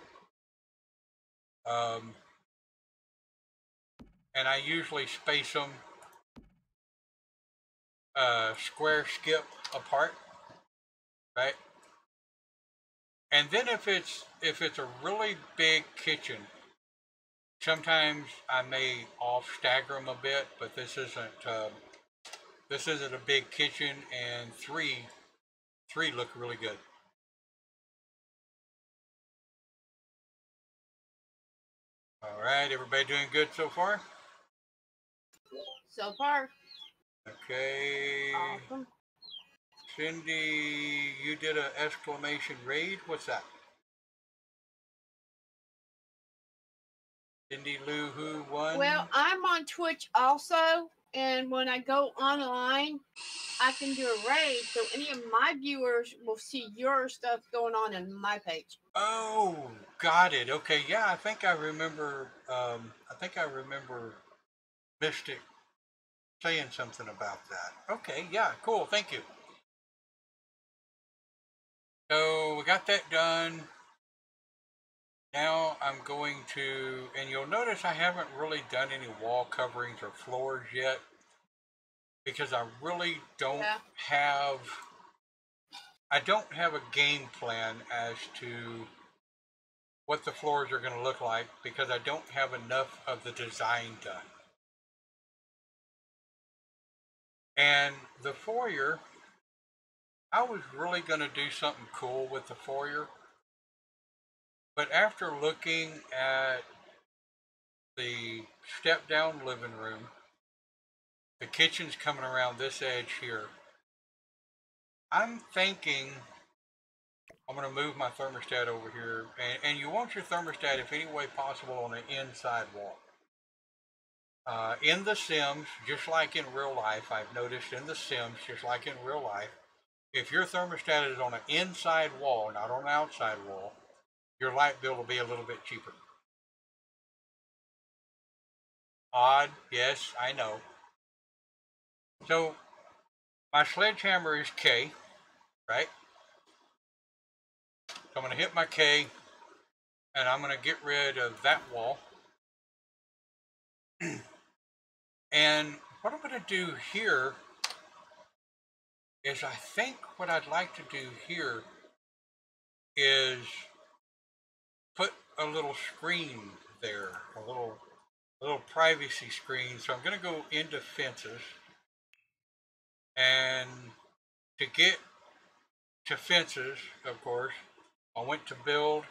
And I usually space them square skip apart, right? And then if it's a really big kitchen, sometimes I may off stagger them a bit, but this isn't a big kitchen, and three look really good. All right, everybody doing good so far? So far. Okay. Awesome. Cindy, you did an exclamation raid. What's that? Cindy Lou Who won? Well, I'm on Twitch also, and when I go online, I can do a raid, so any of my viewers will see your stuff going on in my page. Oh, got it. Okay, yeah, I think I remember. Mystic saying something about that. Okay, yeah, cool. Thank you. So we got that done. Now I'm going to, and you'll notice I haven't really done any wall coverings or floors yet because I really don't have, I don't have a game plan as to what the floors are going to look like because I don't have enough of the design done. And the foyer, I was really going to do something cool with the foyer, but after looking at the step down living room, the kitchen's coming around this edge here, I'm thinking I'm going to move my thermostat over here, and you want your thermostat, if any way possible, on the inside wall. In the Sims, just like in real life, I've noticed in the Sims, just like in real life, if your thermostat is on an inside wall, not on an outside wall, your light bill will be a little bit cheaper. Odd, yes, I know. So, my sledgehammer is K, right? So I'm going to hit my K, and I'm going to get rid of that wall. And what I'm going to do here is I think what I'd like to do here is put a little screen there, a little privacy screen. So I'm going to go into fences, and to get to fences, of course, I went to build,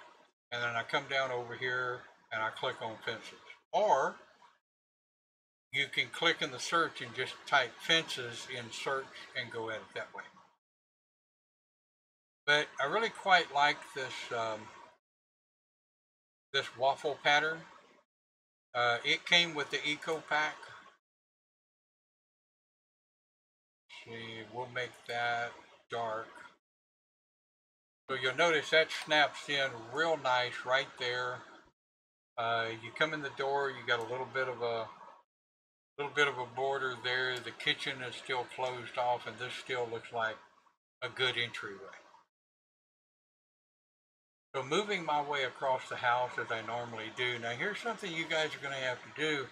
and then I come down over here and I click on fences. Or you can click in the search and just type fences in search and go at it that way. But I really quite like this this waffle pattern. It came with the Eco Pack. Let's see, we'll make that dark. So you'll notice that snaps in real nice right there. You come in the door, you got a little bit of a border there. The kitchen is still closed off, and this still looks like a good entryway. So moving my way across the house as I normally do. Now here's something you guys are going to have to do.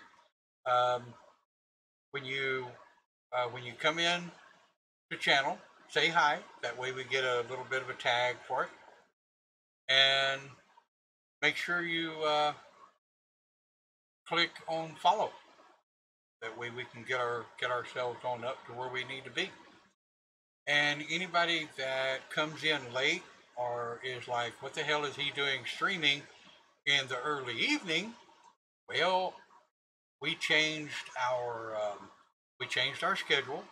When you come in the channel, say hi. That way we get a little bit of a tag for it. And make sure you click on follow. That way we can get ourselves on up to where we need to be. And anybody that comes in late or is like, what the hell is he doing streaming in the early evening? Well, we changed our schedule.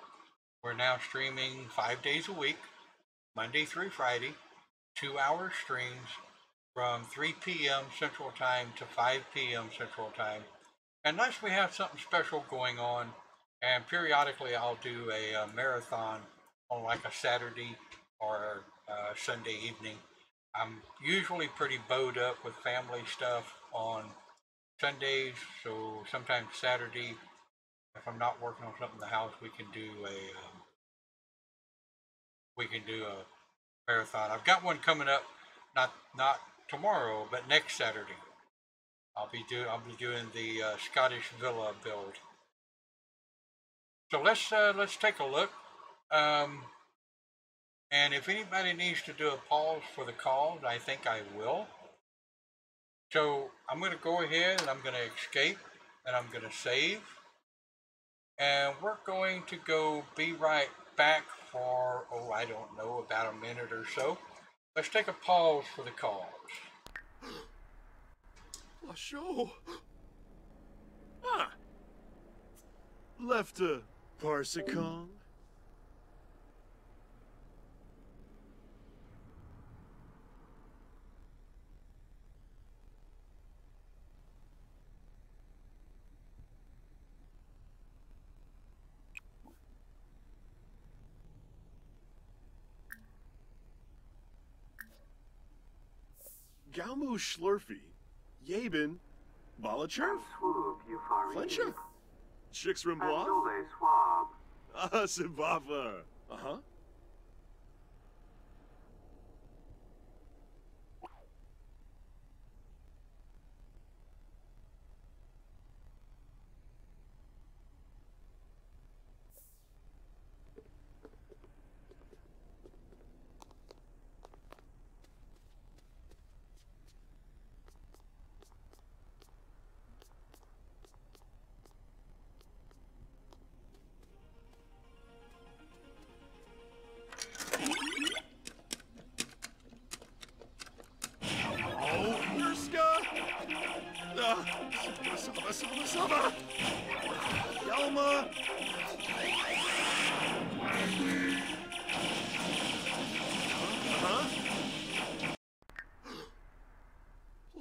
We're now streaming 5 days a week, Monday through Friday, 2-hour streams from 3 p.m. Central Time to 5 p.m. Central Time. Unless we have something special going on, and periodically I'll do a marathon on like a Saturday or Sunday evening. I'm usually pretty bowed up with family stuff on Sundays, so sometimes Saturday, if I'm not working on something in the house, we can do a marathon. I've got one coming up, not tomorrow, but next Saturday. I'll be doing the Scottish Villa build. So let's take a look. And if anybody needs to do a pause for the calls, I think I will. So I'm going to go ahead and I'm going to escape and I'm going to save. And we're going to go be right back for, I don't know, about a minute or so. Let's take a pause for the calls. A show. Ah. Left a Parsicon. Galmu Schlurfy, Yabin, Balacherf, Flensha, Chixrimbois, Sibava. Uh-huh. Saba! Saba, Saba, Saba! Yalma! Huh?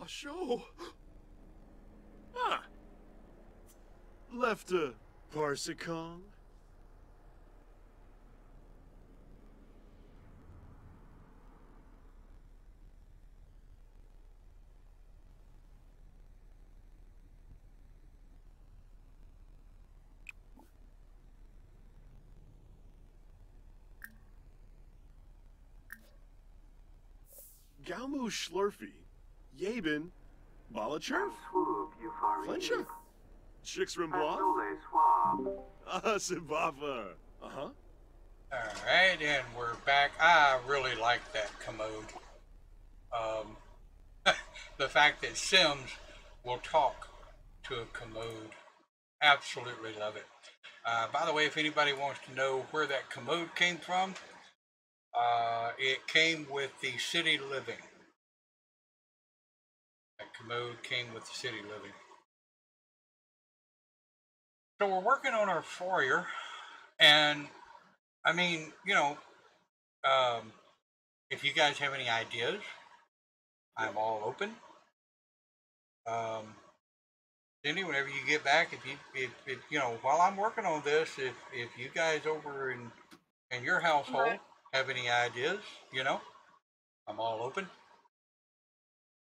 Show. Ah. Left a Parsicong. Galmu Schlurfy. Yabin. Balachurf. Flincha. Chicks Rimbois. Sibafa. Uh-huh. Alright, and we're back. I really like that commode. The fact that Sims will talk to a commode. Absolutely love it. By the way, if anybody wants to know where that commode came from, it came with the City Living. That commode came with the City Living. So we're working on our foyer, and I mean, you know, if you guys have any ideas, I'm all open. Cindy, whenever you get back, if you know, while I'm working on this, if you guys over in your household have any ideas, you know, I'm all open.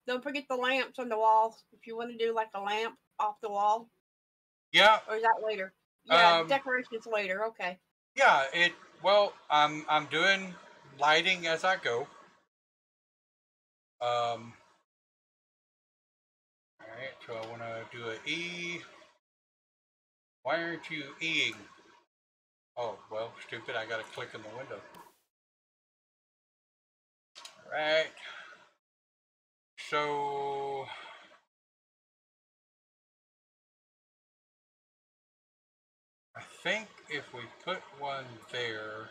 Don't forget the lamps on the walls. If you want to do like a lamp off the wall. Yeah. Or is that later? Yeah, decorations later. Okay. Yeah. Well, I'm doing lighting as I go. All right. So I want to do an E. Why aren't you Eing? Oh, well, stupid. I got to click in the window. All right. So I think if we put one there,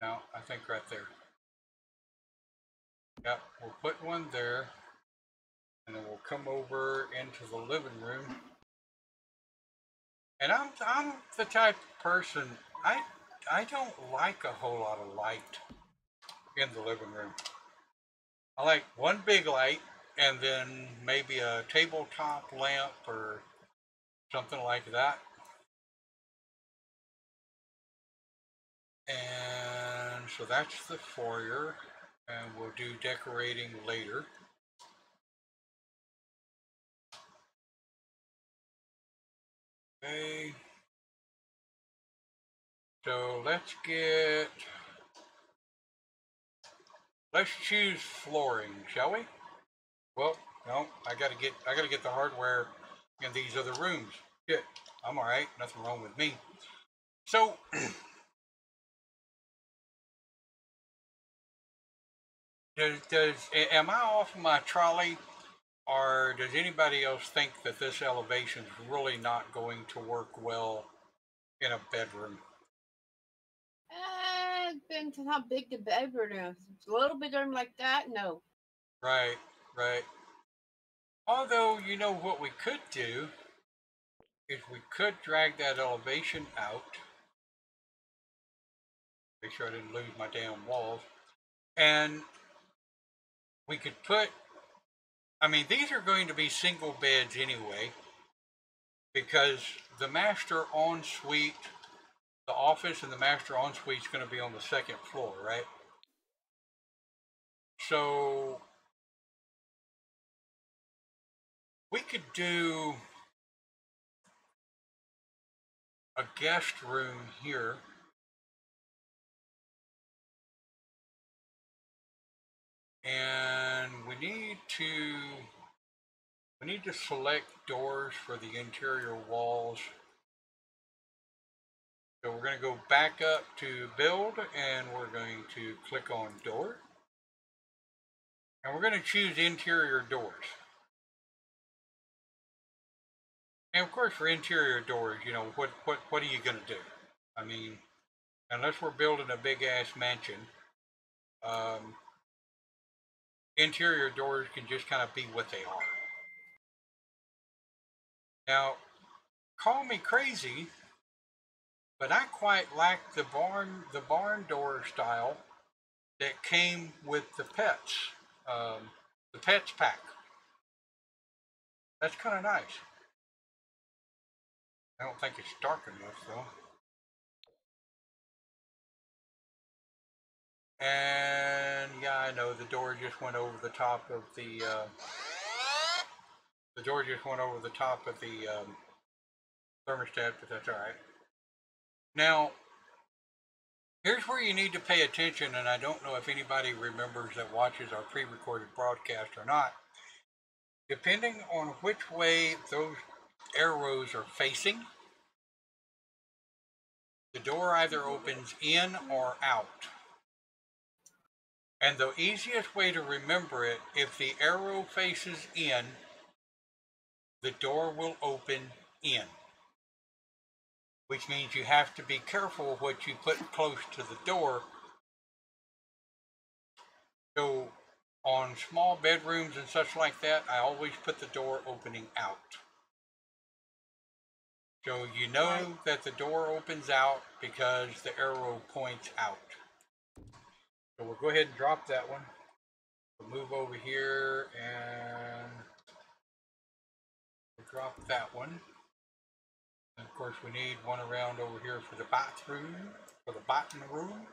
no, I think right there. Yep, we'll put one there, and then we'll come over into the living room. And I'm the type of person, I don't like a whole lot of light in the living room. I like one big light, and then maybe a tabletop lamp or something like that. And so that's the foyer, and we'll do decorating later. Okay. So let's choose flooring, shall we? Well, no, I gotta get the hardware in these other rooms. Shit, I'm all right. Nothing wrong with me. So, am I off my trolley, or does anybody else think that this elevation is really not going to work well in a bedroom? Depends on how big the bedroom is. It's a little bedroom like that, no. Right, right. Although, you know what we could do is we could drag that elevation out. Make sure I didn't lose my damn walls. And we could put, I mean, these are going to be single beds anyway, because the master ensuite, the office and the master ensuite is going to be on the second floor, right? So we could do a guest room here. And we need to select doors for the interior walls. So we're going to go back up to build, and we're going to click on door. And we're going to choose interior doors. And of course, for interior doors, you know, what are you going to do? I mean, unless we're building a big ass mansion, interior doors can just kind of be what they are. Now, call me crazy, but I quite like the barn door style that came with the pets pack. That's kind of nice. I don't think it's dark enough though. And yeah, I know the door just went over the top of the door just went over the top of the thermostat, but that's all right. Now, here's where you need to pay attention, and I don't know if anybody remembers that watches our pre-recorded broadcast or not. Depending on which way those arrows are facing, the door either opens in or out. And the easiest way to remember it, if the arrow faces in, the door will open in. Which means you have to be careful what you put close to the door. So on small bedrooms and such like that, I always put the door opening out. So you know that the door opens out because the arrow points out. So we'll go ahead and drop that one. We'll move over here and we'll drop that one. And of course we need one around over here for the bathroom, for the bathroom room.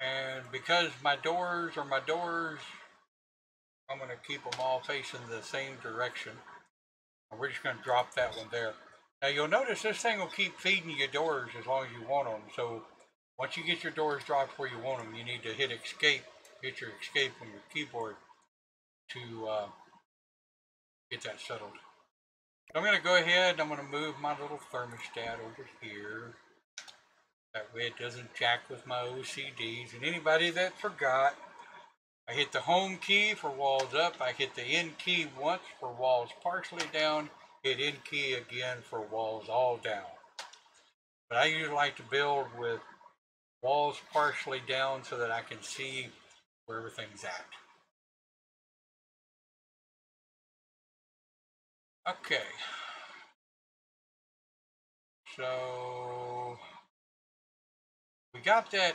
And because my doors are my doors, I'm going to keep them all facing the same direction. And we're just going to drop that one there. Now you'll notice this thing will keep feeding you doors as long as you want them. So once you get your doors dropped where you want them, you need to hit escape, hit your escape on your keyboard to get that settled. So I'm going to go ahead and I'm going to move my little thermostat over here. That way it doesn't jack with my OCDs. And anybody that forgot, I hit the home key for walls up. I hit the end key once for walls partially down. Hit end key again for walls all down. But I usually like to build with walls partially down so that I can see where everything's at. Okay. So we got that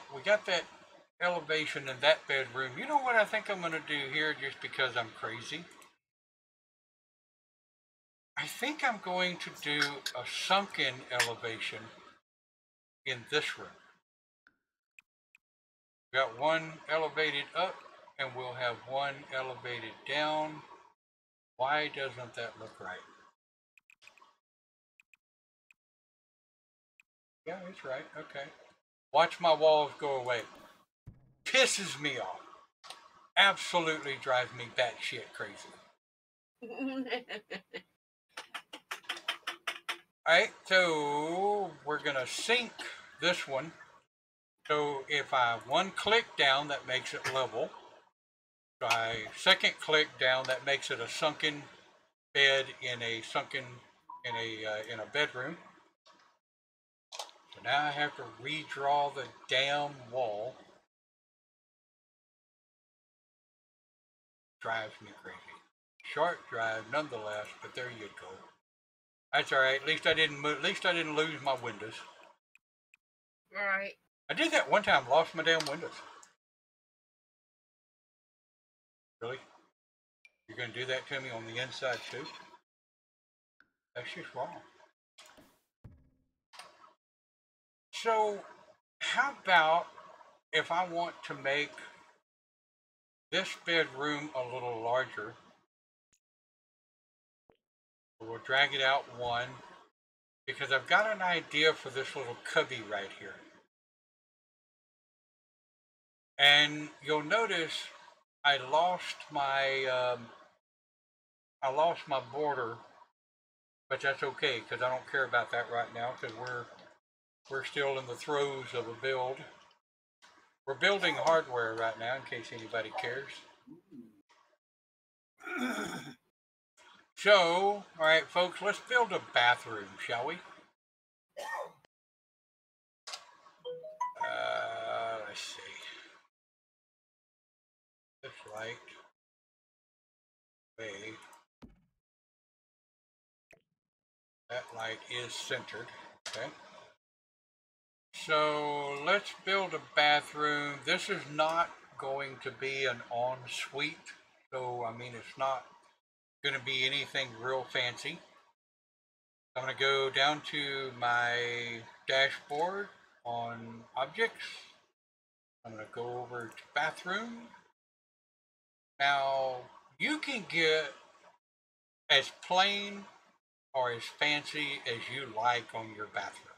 elevation in that bedroom. You know what I think I'm going to do here just because I'm crazy? I think I'm going to do a sunken elevation in this room. We got one elevated up and we'll have one elevated down. Why doesn't that look right? Yeah, it's right. Okay. Watch my walls go away. Pisses me off. Absolutely drives me batshit crazy. Alright, so we're going to sink this one. So if I one click down, that makes it level. If I second click down, that makes it a sunken bed in a bedroom. So now I have to redraw the damn wall. Drives me crazy. Short drive nonetheless, but there you go. That's all right. At least I didn't lose my windows. All right. I did that one time. Lost my damn windows. Really? You're gonna do that to me on the inside too? That's just wrong. So, how about if I want to make this bedroom a little larger? We'll drag it out one, because I've got an idea for this little cubby right here. And you'll notice I lost my border, but that's okay because I don't care about that right now because we're still in the throes of a build. We're building hardware right now in case anybody cares. So, all right, folks, let's build a bathroom, shall we? Let's see. This light way. That light is centered. Okay. So let's build a bathroom. This is not going to be an ensuite. So, I mean, it's not going to be anything real fancy. I'm going to go down to my dashboard on objects. I'm going to go over to bathroom. Now, you can get as plain or as fancy as you like on your bathroom.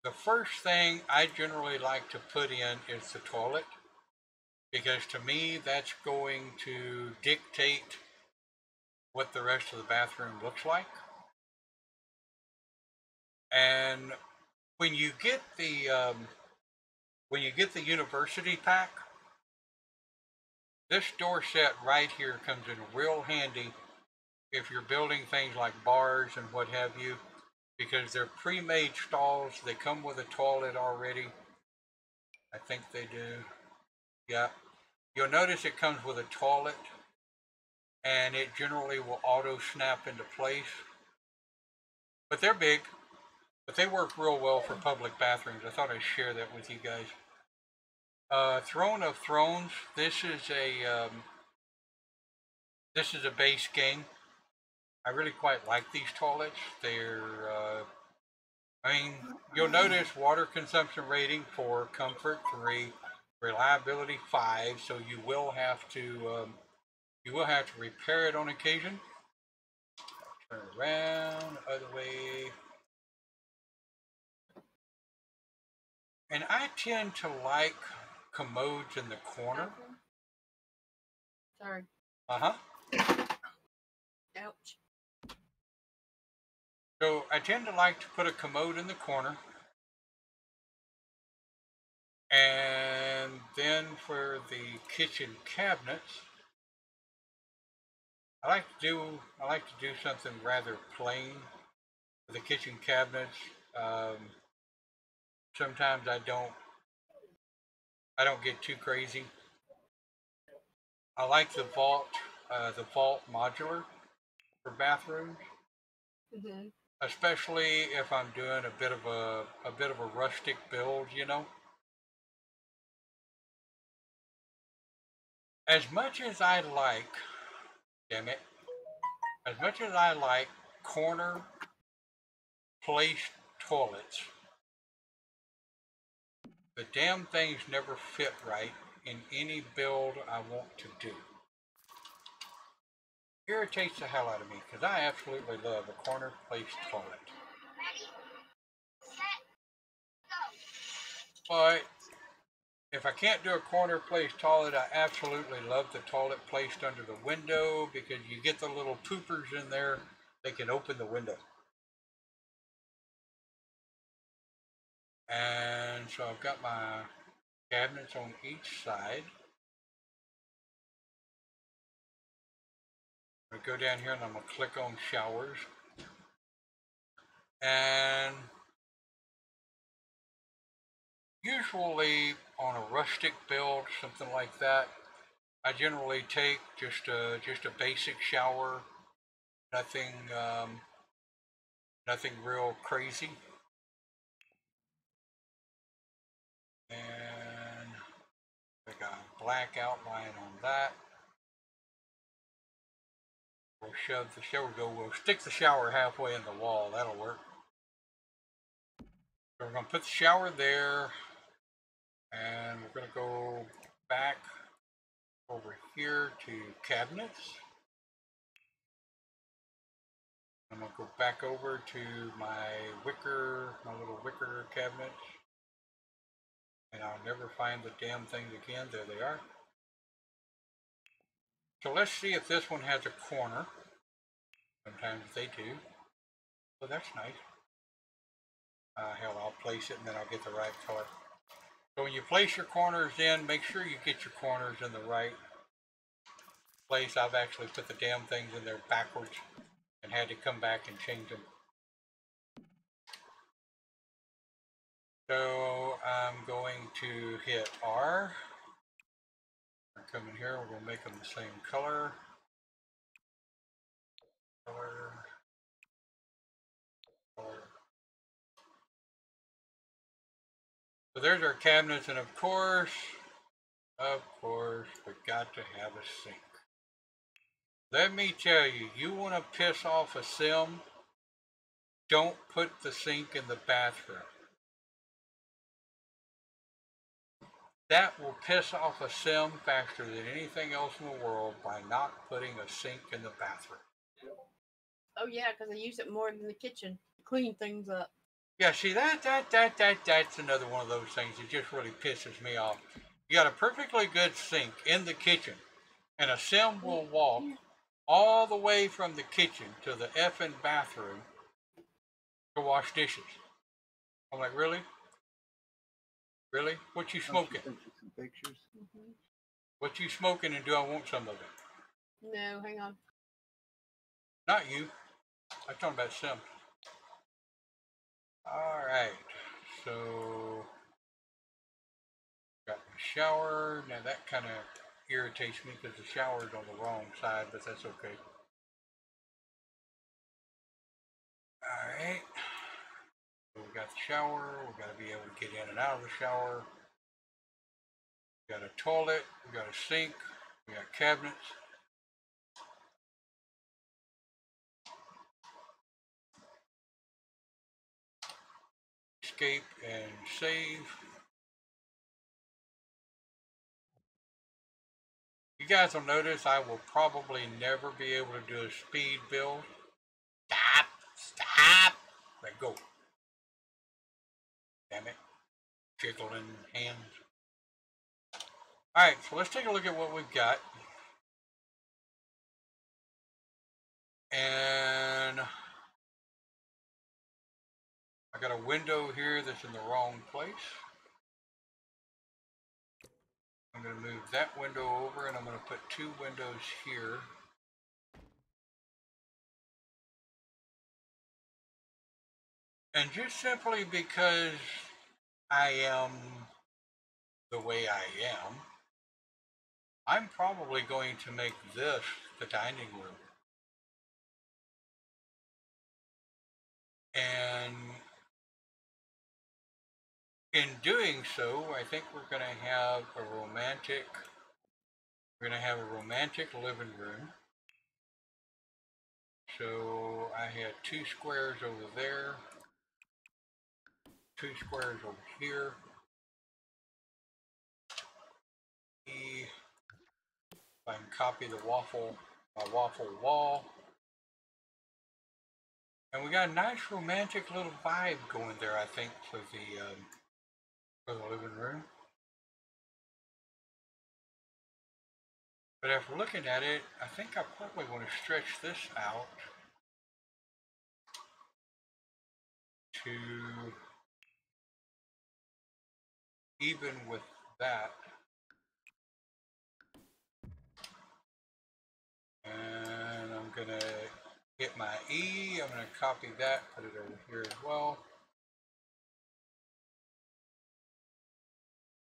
The first thing I generally like to put in is the toilet, because to me that's going to dictate what the rest of the bathroom looks like. And when you get the university pack, this door set right here comes in real handy if you're building things like bars and what have you, because they're pre-made stalls. They come with a toilet already. I think they do. Yeah. You'll notice it comes with a toilet, and it generally will auto snap into place. But they're big, but they work real well for public bathrooms. I thought I'd share that with you guys. Throne of Thrones. This is a base game. I really quite like these toilets. They're I mean, you'll notice water consumption rating 4, comfort 3, reliability 5. So you will have to repair it on occasion. Turn around, other way. And I tend to like commodes in the corner. Sorry. Ouch. So I tend to like to put a commode in the corner. And then for the kitchen cabinets, I like to do something rather plain for the kitchen cabinets. Sometimes I don't get too crazy. I like the vault modular for bathrooms, especially if I'm doing a bit of a rustic build, you know. As much as I like, damn it, as much as I like corner placed toilets, the damn things never fit right in any build I want to do. Irritates the hell out of me, because I absolutely love a corner placed toilet. But if I can't do a corner placed toilet, I absolutely love the toilet placed under the window, because you get the little poopers in there, they can open the window. And so I've got my cabinets on each side. I'm going to go down here and I'm going to click on showers. And usually on a rustic build, something like that, I generally take just a basic shower, nothing real crazy. And I got a black outline on that. We'll shove the shower, we'll stick the shower halfway in the wall, that'll work. So we're going to put the shower there, and we're going to go back over here to cabinets. I'm going to go back over to my little wicker cabinets. And I'll never find the damn things again. There they are. So let's see if this one has a corner. Sometimes they do. So that's nice. Hell, I'll place it and then I'll get the right color. So when you place your corners in, make sure you get your corners in the right place. I've actually put the damn things in there backwards and had to come back and change them. So I'm going to hit R. Come in here, we're going to make them the same color. color, color. So there's our cabinets, and of course, we got to have a sink. Let me tell you, you want to piss off a sim, don't put the sink in the bathroom. That will piss off a sim faster than anything else in the world by not putting a sink in the bathroom. Oh yeah, because I use it more than the kitchen to clean things up. Yeah, see that's another one of those things that just really pisses me off. You got a perfectly good sink in the kitchen, and a sim will walk all the way from the kitchen to the effing bathroom to wash dishes. I'm like, really? Really? What you smoking? Some pictures. What you smoking, and do I want some of it? No, hang on. Not you. I'm talking about sim. Alright, so got the shower. Now that kind of irritates me because the shower's on the wrong side, but that's okay. Alright, so we got the shower. We got to be able to get in and out of the shower. We got a toilet. We got a sink. We got cabinets. Escape and save. You guys will notice I will probably never be able to do a speed build. Stop! Let go. Damn it. Jiggling hands. Alright, so let's take a look at what we've got. And I got a window here that's in the wrong place. I'm going to move that window over, and I'm going to put two windows here. And just simply because I am the way I am, I'm probably going to make this the dining room. And in doing so, I think we're going to have a romantic living room. So I had two squares over there, two squares over here. If I can copy my waffle wall. And we got a nice romantic little vibe going there, I think, for the living room. But after looking at it, I think I probably want to stretch this out to even with that. And I'm going to hit my E. I'm going to copy that, put it over here as well.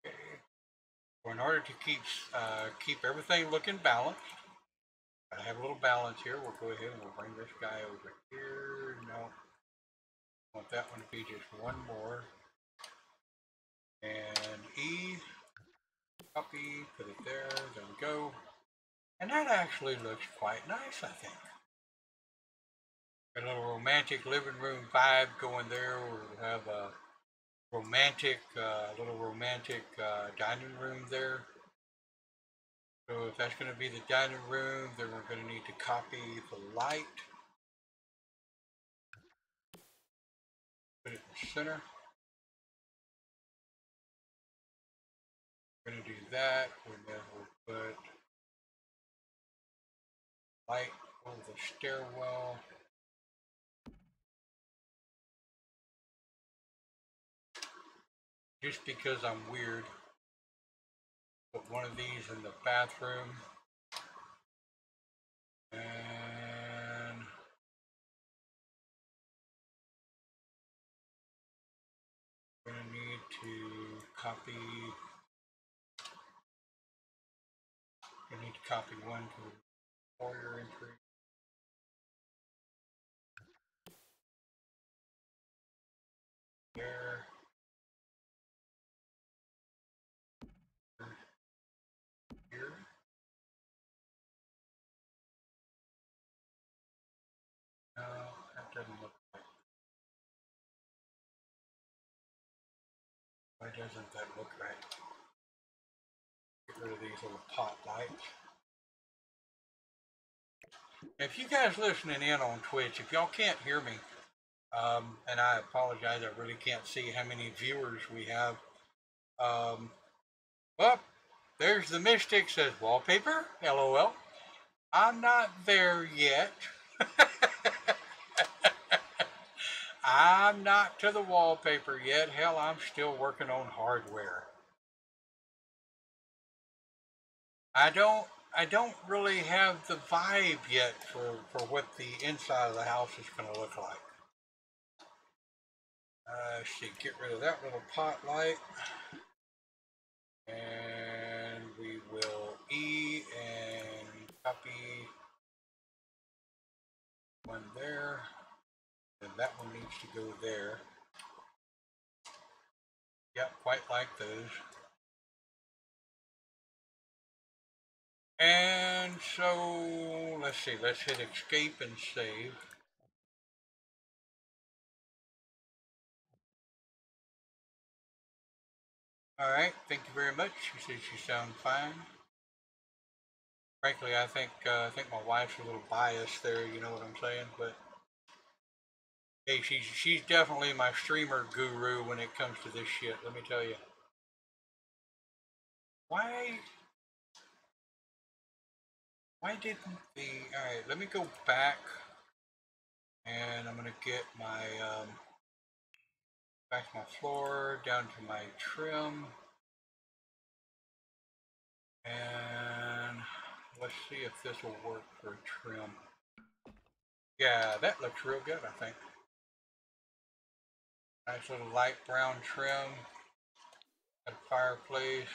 Okay. So in order to keep everything looking balanced, I have a little balance here. We'll go ahead and we'll bring this guy over here. No, I want that one to be just one more. And E, copy, put it there, then go. And that actually looks quite nice, I think. Got a little romantic living room vibe going there. We'll have a romantic, little romantic dining room there. So if that's going to be the dining room, then we're going to need to copy the light. Put it in the center. We're going to do that, and then we'll put light over the stairwell. Just because I'm weird, put one of these in the bathroom. And we're going to need to copy. We need to copy one to the foyer entry. doesn't look right. Why doesn't that look right? Get rid of these little pot lights. If you guys listening in on Twitch, if y'all can't hear me, and I apologize, I really can't see how many viewers we have. Well, there's the Mystic says wallpaper, LOL. I'm not there yet. I'm not to the wallpaper yet. Hell, I'm still working on hardware. I don't really have the vibe yet for what the inside of the house is going to look like. Let's see, get rid of that little pot light. And we will E and copy one there. And that one needs to go there. Yep, quite like those. And so, let's see, let's hit escape and save. All right, thank you very much. She says you sound fine. Frankly, I think my wife's a little biased there. You know what I'm saying? But hey, she's definitely my streamer guru when it comes to this shit. Let me tell you. Why didn't the? All right, let me go back, and I'm gonna get my back to my floor, down to my trim. And let's see if this will work for a trim. Yeah, that looks real good, I think. Nice little light brown trim. A fireplace.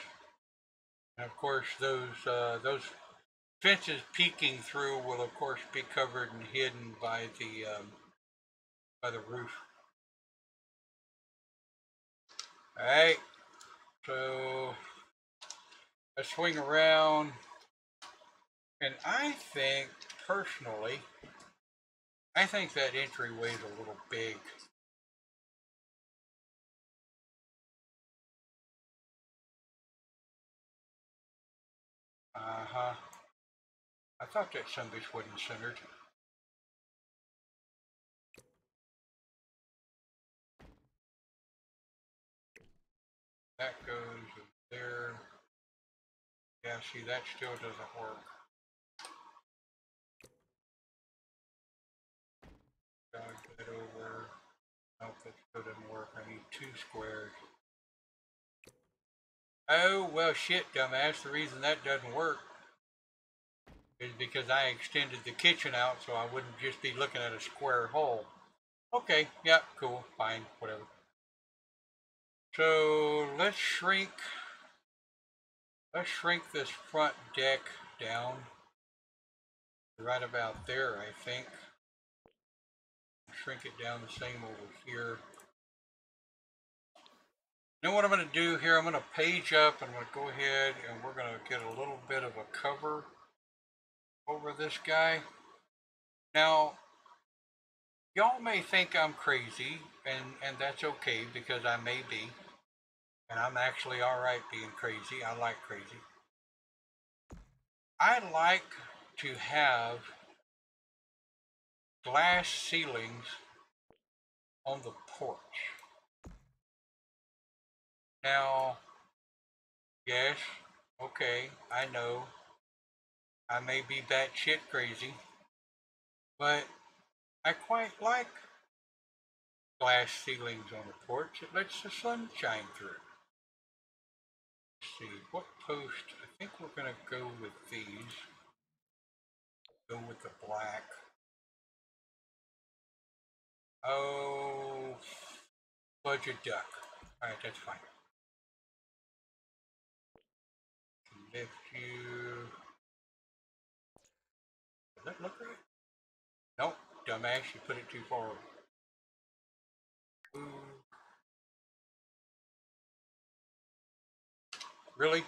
And of course those fences peeking through will of course be covered and hidden by the roof. Alright. So let's swing around. And I think, personally, I think that entryway is a little big. Uh-huh. I thought that some bitch wasn't centered. That goes there. Yeah, see, that still doesn't work. Drag that over. Nope, that still doesn't work. I need 2 squares. Oh, well, shit, dumbass. The reason that doesn't work is because I extended the kitchen out so I wouldn't just be looking at a square hole. Okay, yeah, cool, fine, whatever. So let's shrink this front deck down right about there, I think. Shrink it down the same over here. Now what I'm going to do here, I'm going to page up and I'm going to go ahead and we're going to get a little bit of a cover over this guy. Now, y'all may think I'm crazy, and that's okay because I may be. And I'm actually alright being crazy. I like crazy. I like to have glass ceilings on the porch. Now, yes, okay, I know I may be batshit crazy, but I quite like glass ceilings on the porch. It lets the sun shine through. Let's see, what post? I think we're going to go with these. Go with the black. Oh, budget duck. Alright, that's fine. Lift you. Does that look right? Nope, dumbass, you put it too far over. Ooh. Really?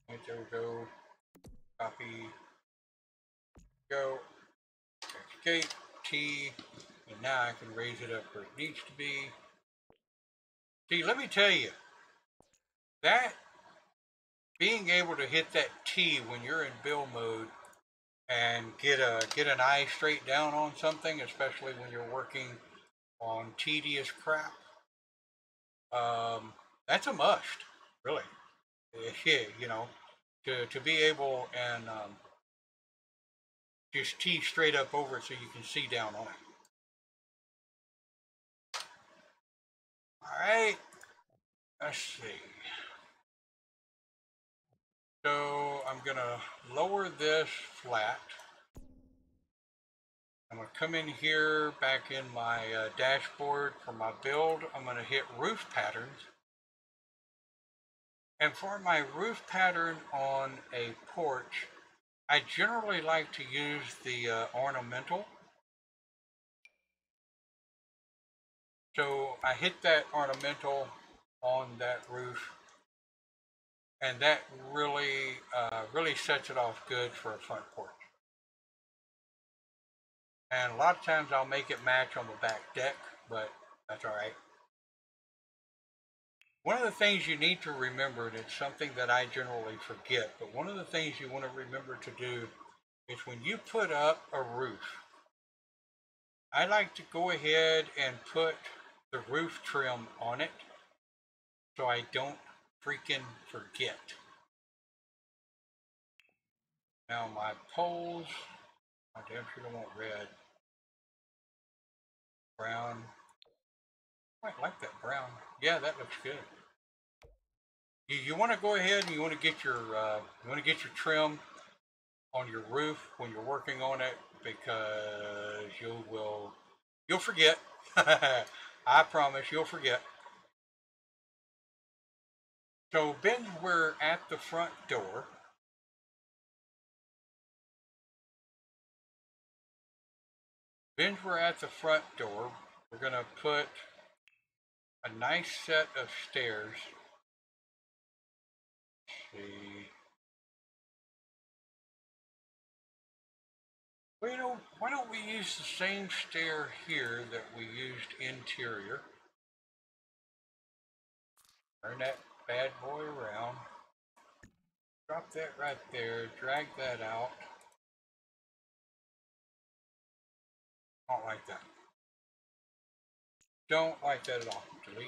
Right, there we go. Copy. Go. Escape. T, and now I can raise it up where it needs to be. See, let me tell you, that being able to hit that T when you're in build mode and get an eye straight down on something, especially when you're working on tedious crap, that's a must, really. Yeah, you know, to be able and just T straight up over it so you can see down on it. All right, let's see. So I'm gonna lower this flat. I'm gonna come in here back in my dashboard for my build. I'm gonna hit roof patterns. And for my roof pattern on a porch, I generally like to use the ornamental. So I hit that ornamental on that roof, and that really sets it off good for a front porch. And a lot of times I'll make it match on the back deck, but that's all right. One of the things you need to remember, and it's something that I generally forget, but one of the things you want to remember to do is when you put up a roof, I like to go ahead and put the roof trim on it so I don't freaking forget. Now my poles, I damn sure don't want red. Brown. I quite like that brown. Yeah, that looks good. You want to go ahead and you want to get your trim on your roof when you're working on it, because you'll forget. I promise you'll forget. So then we're at the front door. Then we're at the front door. We're gonna put a nice set of stairs. Let's see. Well, you know, why don't we use the same stair here that we used interior? Turn that bad boy around. Drop that right there. Drag that out. Don't like that. Don't like that at all. Delete.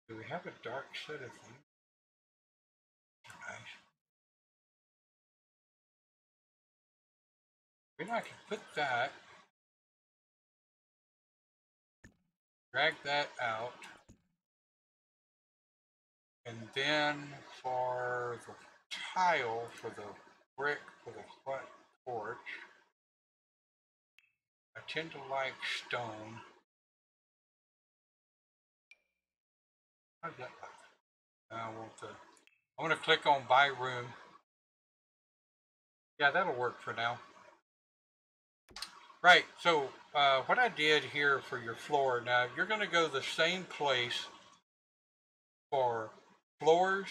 Do we have a dark set of things? Nice. Maybe I can put that. Drag that out. And then for the tile, for the brick, for the front porch, I tend to like stone. How's that like? I want to click on buy room. Yeah, that'll work for now. Right, so what I did here for your floor, now you're going to go the same place for floors,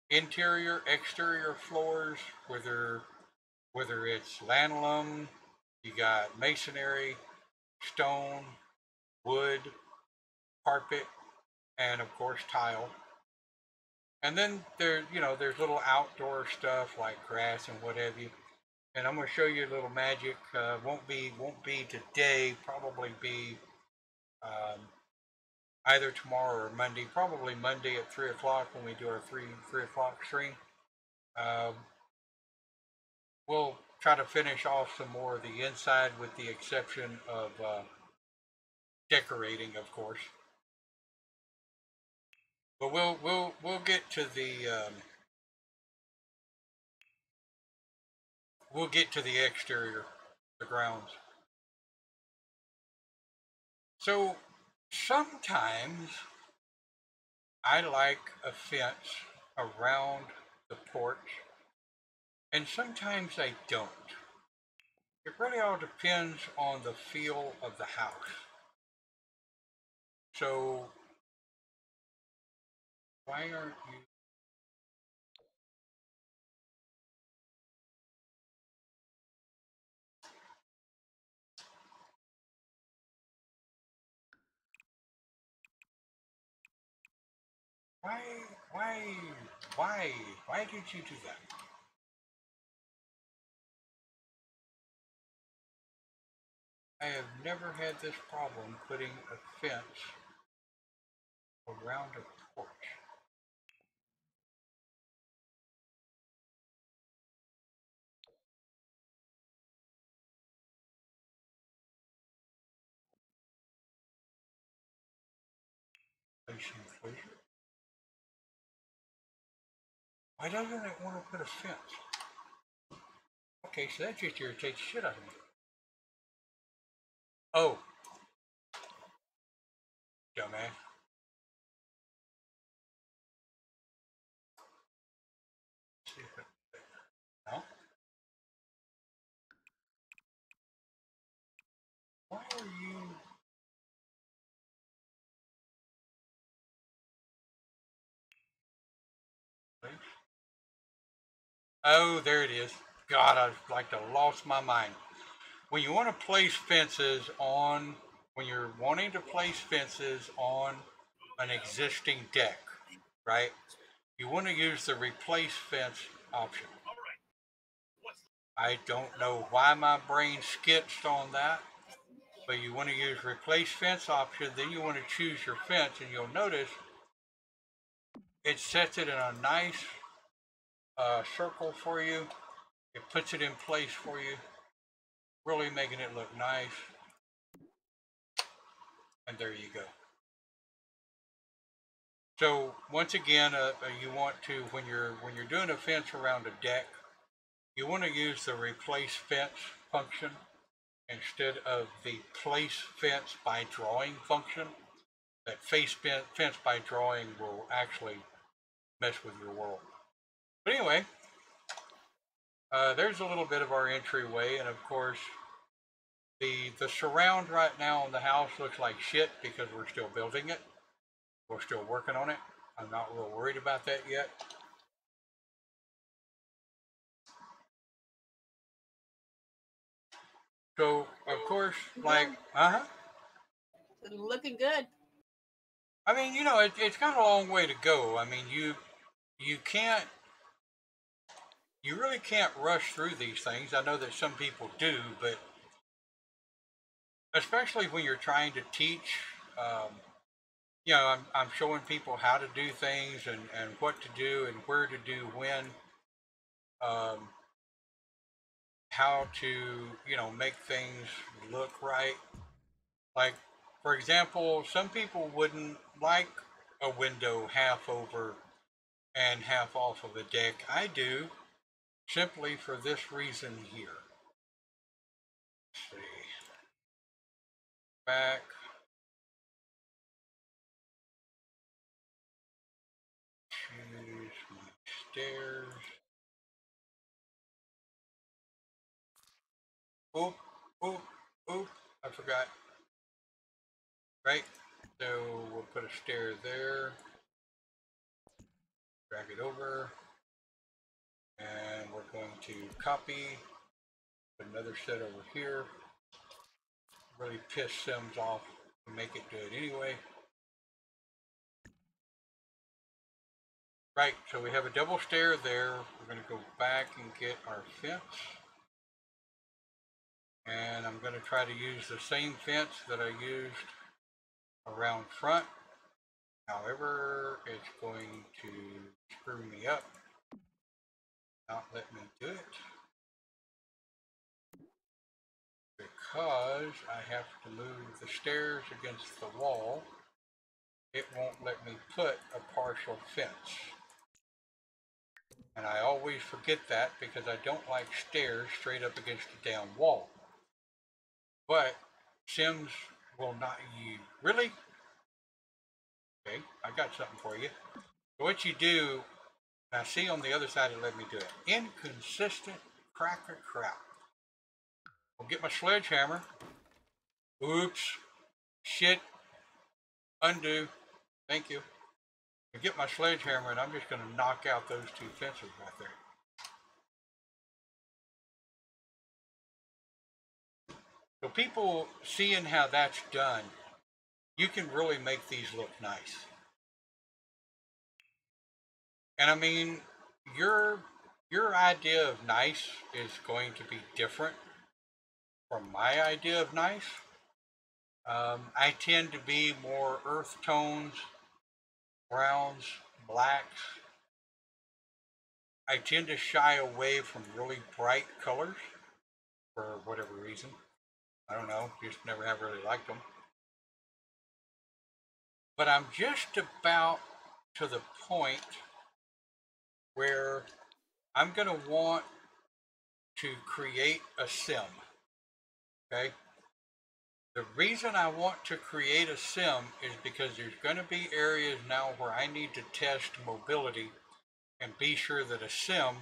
interior, exterior floors, whether it's lanolin, you got masonry, stone, wood, carpet, and of course tile. And then there's little outdoor stuff like grass and what have you. And I'm going to show you a little magic. Won't be today. Probably be either tomorrow or Monday. Probably Monday at 3 o'clock when we do our 3 o'clock stream. We'll try to finish off some more of the inside, with the exception of decorating, of course. But we'll get to the exterior, the grounds. So sometimes I like a fence around the porch, and sometimes I don't. It really all depends on the feel of the house. So why aren't you? Why, why, why did you do that? I have never had this problem putting a fence around a porch. Place enclosure. Why doesn't it want to put a fence? Okay, so that just irritates the shit out of me. Oh, dumbass. See if it, no? Why are you? Oh, there it is. God, I'd like to lost my mind. When you want to place fences on, when you're wanting to place fences on an existing deck, right? You want to use the replace fence option. I don't know why my brain skipped on that, but you want to use replace fence option, then you want to choose your fence, and you'll notice it sets it in a nice circle for you. It puts it in place for you, really making it look nice. And there you go. So once again, you want to, when you're doing a fence around a deck, you want to use the replace fence function instead of the place fence by drawing function. That fence by drawing will actually mess with your world. But anyway, there's a little bit of our entryway, and of course, the surround right now on the house looks like shit because we're still building it. We're still working on it. I'm not real worried about that yet. So of course, like, Looking good. I mean, you know, it's got a long way to go. I mean, you really can't rush through these things. I know that some people do, but especially when you're trying to teach, you know, I'm showing people how to do things and what to do and where to do when, how to, you know, make things look right. Like, for example, some people wouldn't like a window half over and half off of a deck. I do, simply for this reason here. Let's see. Back. Choose my stairs. Oop, oop, oop. I forgot. Right? So we'll put a stair there. Drag it over. And we're going to copy. Put another set over here. Really piss Sims off to make it do it anyway. Right, so we have a double stair there. We're going to go back and get our fence. And I'm going to try to use the same fence that I used around front. However, it's going to screw me up. Not let me do it. Because I have to move the stairs against the wall. It won't let me put a partial fence. And I always forget that because I don't like stairs straight up against the damn wall. But Sims will not, you really? Okay, I got something for you. So what you do, now see on the other side it let me do it. Inconsistent cracker crap. I'll get my sledgehammer. Oops. Shit. Undo. Thank you. I get my sledgehammer and I'm just going to knock out those two fences right there. So people seeing how that's done, you can really make these look nice. And I mean, your your idea of nice is going to be different from my idea of nice. I tend to be more earth tones, browns, blacks. I tend to shy away from really bright colors for whatever reason. I don't know, just never have really liked them. But I'm just about to the point where I'm going to want to create a sim. Okay? The reason I want to create a sim is because there's going to be areas now where I need to test mobility and be sure that a sim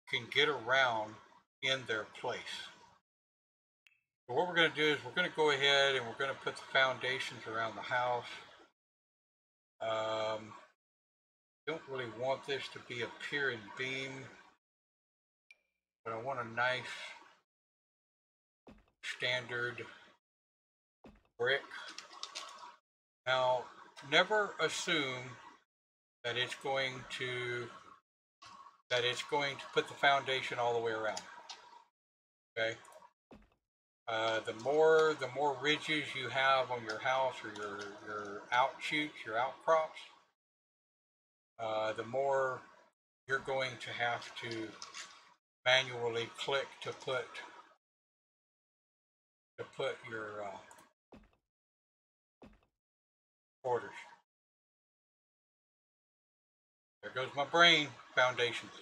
can get around in their place. So what we're going to do is we're going to go ahead and we're going to put the foundations around the house. Don't really want this to be a pier and beam, but I want a nice standard brick. Now, never assume that it's going to put the foundation all the way around. Okay. The more ridges you have on your house or your outshoots, your outcrops, the more you're going to have to manually click to put your borders. There goes my brain. Foundations.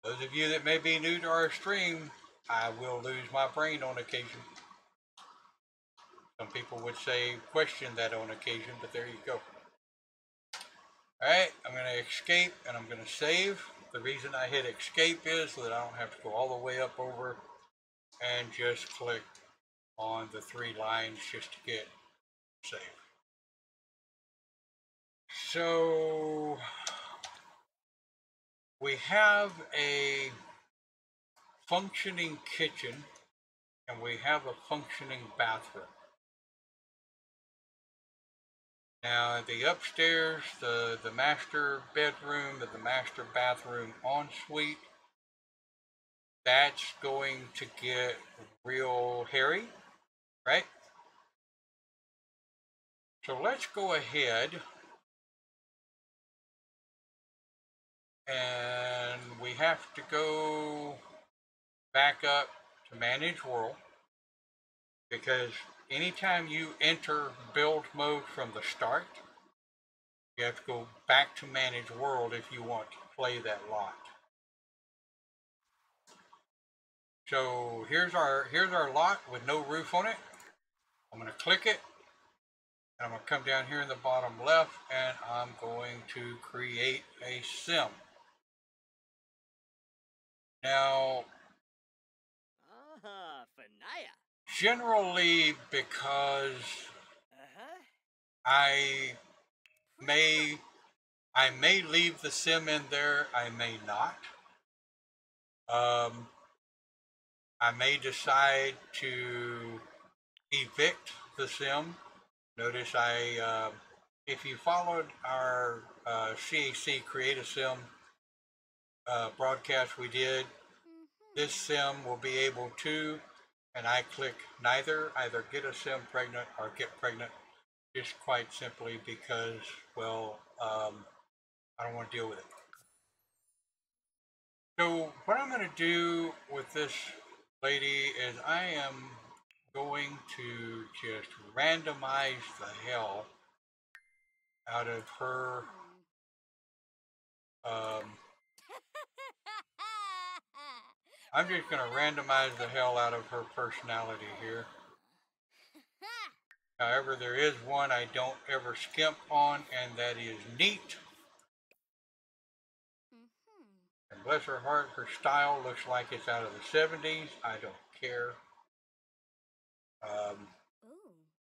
Those of you that may be new to our stream, I will lose my brain on occasion. Some people would say question that on occasion, but there you go. Alright, I'm going to escape and I'm going to save. The reason I hit escape is so that I don't have to go all the way up over and just click on the 3 lines just to get save. So we have a functioning kitchen and we have a functioning bathroom. Now the upstairs, the master bedroom and the master bathroom ensuite, that's going to get real hairy, right? So let's go ahead and we have to go back up to manage world, because anytime you enter build mode from the start, you have to go back to manage world if you want to play that lot. So here's our lot with no roof on it. I'm going to click it and I'm going to come down here in the bottom left and I'm going to create a sim. Now, generally, because I may leave the sim in there, I may not. I may decide to evict the sim. Notice if you followed our CAC Create a Sim broadcast we did, this sim will be able to, and I click neither, either get a sim pregnant or get pregnant, just quite simply because, well, I don't want to deal with it. So what I'm going to do with this lady is I am going to just randomize the hell out of her I'm just going to randomize the hell out of her personality here. However, there is one I don't ever skimp on, and that is neat. And bless her heart, her style looks like it's out of the 70s. I don't care.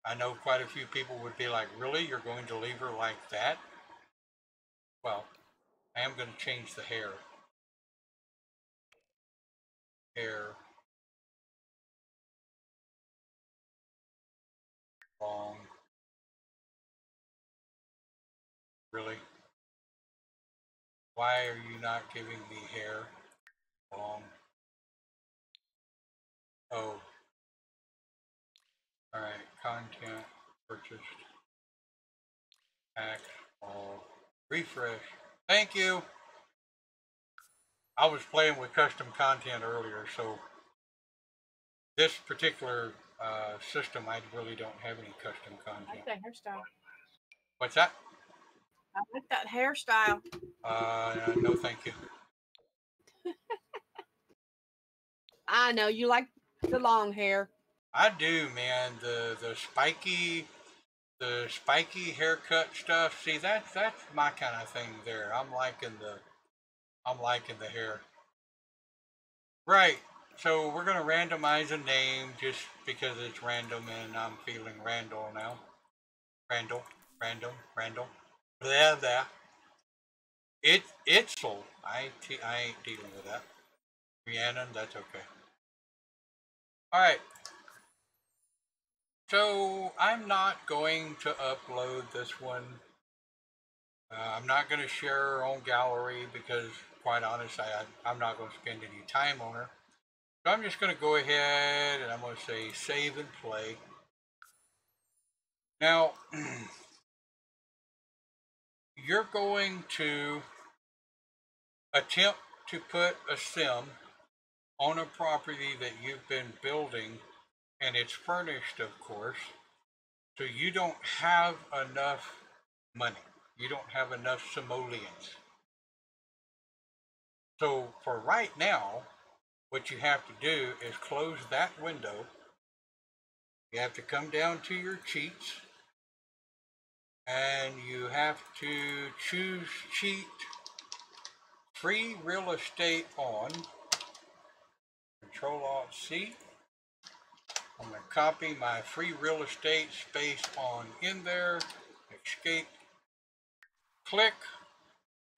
I know quite a few people would be like, really? You're going to leave her like that? Well, I am going to change the hair. Wrong. Really? Why are you not giving me hair? Long. Oh. Alright, content, purchased, tax, all, refresh. Thank you! I was playing with custom content earlier, so this particular system, I really don't have any custom I content. like that hairstyle. What's that? I like that hairstyle. No thank you. I know you like the long hair. I do, man. The spiky haircut stuff. See, that's my kind of thing there. I'm liking the hair. Right. So we're gonna randomize a name just because it's random and I'm feeling Randall now. Randall. There. It's soul. I ain't dealing with that. Rhiannon, that's okay. Alright. So I'm not going to upload this one. I'm not going to share her own gallery because, quite honestly, I'm not going to spend any time on her. So I'm just going to go ahead and I'm going to say save and play. Now, you're going to attempt to put a sim on a property that you've been building, and it's furnished, of course, so you don't have enough money. You don't have enough simoleons. So for right now, what you have to do is close that window. You have to come down to your cheats and you have to choose cheat free real estate on. Control Alt C. I'm going to copy my free real estate space on in there. Escape. Click.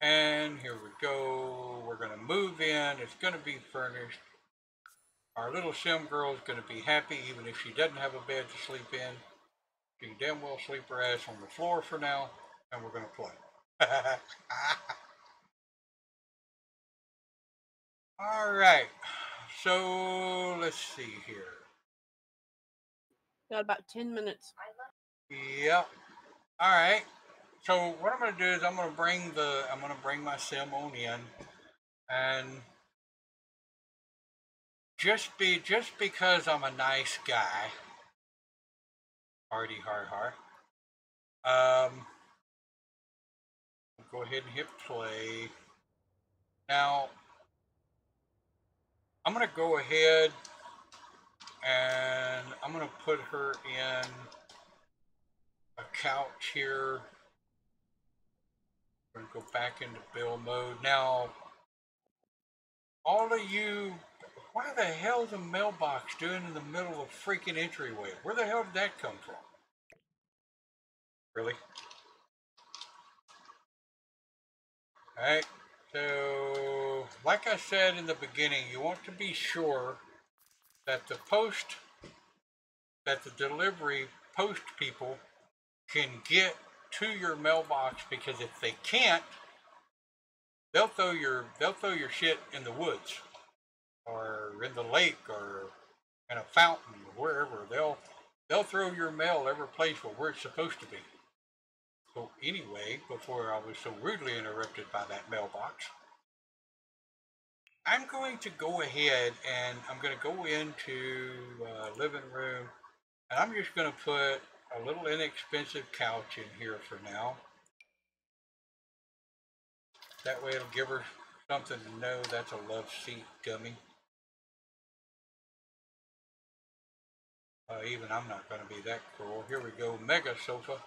And here we go. We're going to move in. It's going to be furnished. Our little sim girl is going to be happy even if she doesn't have a bed to sleep in. She can damn well sleep her ass on the floor for now. And we're going to play. Alright. So let's see here. Got about 10 minutes. Yep. Alright. So what I'm going to do is I'm going to bring my sim on in, and just because I'm a nice guy, hardy har. Go ahead and hit play. Now I'm going to go ahead and I'm going to put her in a couch here. We're going to go back into build mode. Now, all of you, why the hell is a mailbox doing in the middle of a freaking entryway? Where the hell did that come from? Really? Alright, so like I said in the beginning, you want to be sure that the delivery post people can get to your mailbox, because if they can't, they'll throw your shit in the woods or in the lake or in a fountain or wherever. They'll throw your mail every place where it's supposed to be. So anyway, before I was so rudely interrupted by that mailbox, I'm going to go ahead and I'm going to go into living room, and I'm just going to put a little inexpensive couch in here for now. That way it'll give her something to know that's a love seat gummy. Even I'm not going to be that cruel. Here we go, mega sofa.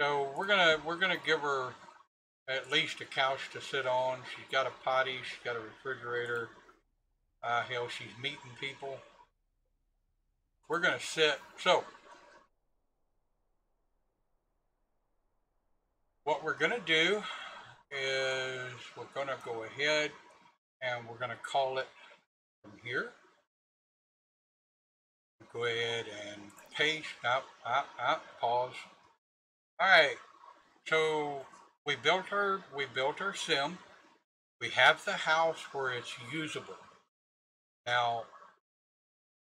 So we're gonna give her at least a couch to sit on. She's got a potty. She's got a refrigerator. Hell, she's meeting people. We're gonna sit. So what we're gonna do is we're gonna go ahead and we're gonna call it from here. Go ahead and paste. Pause. All right. So we built our sim. We have the house where it's usable. Now,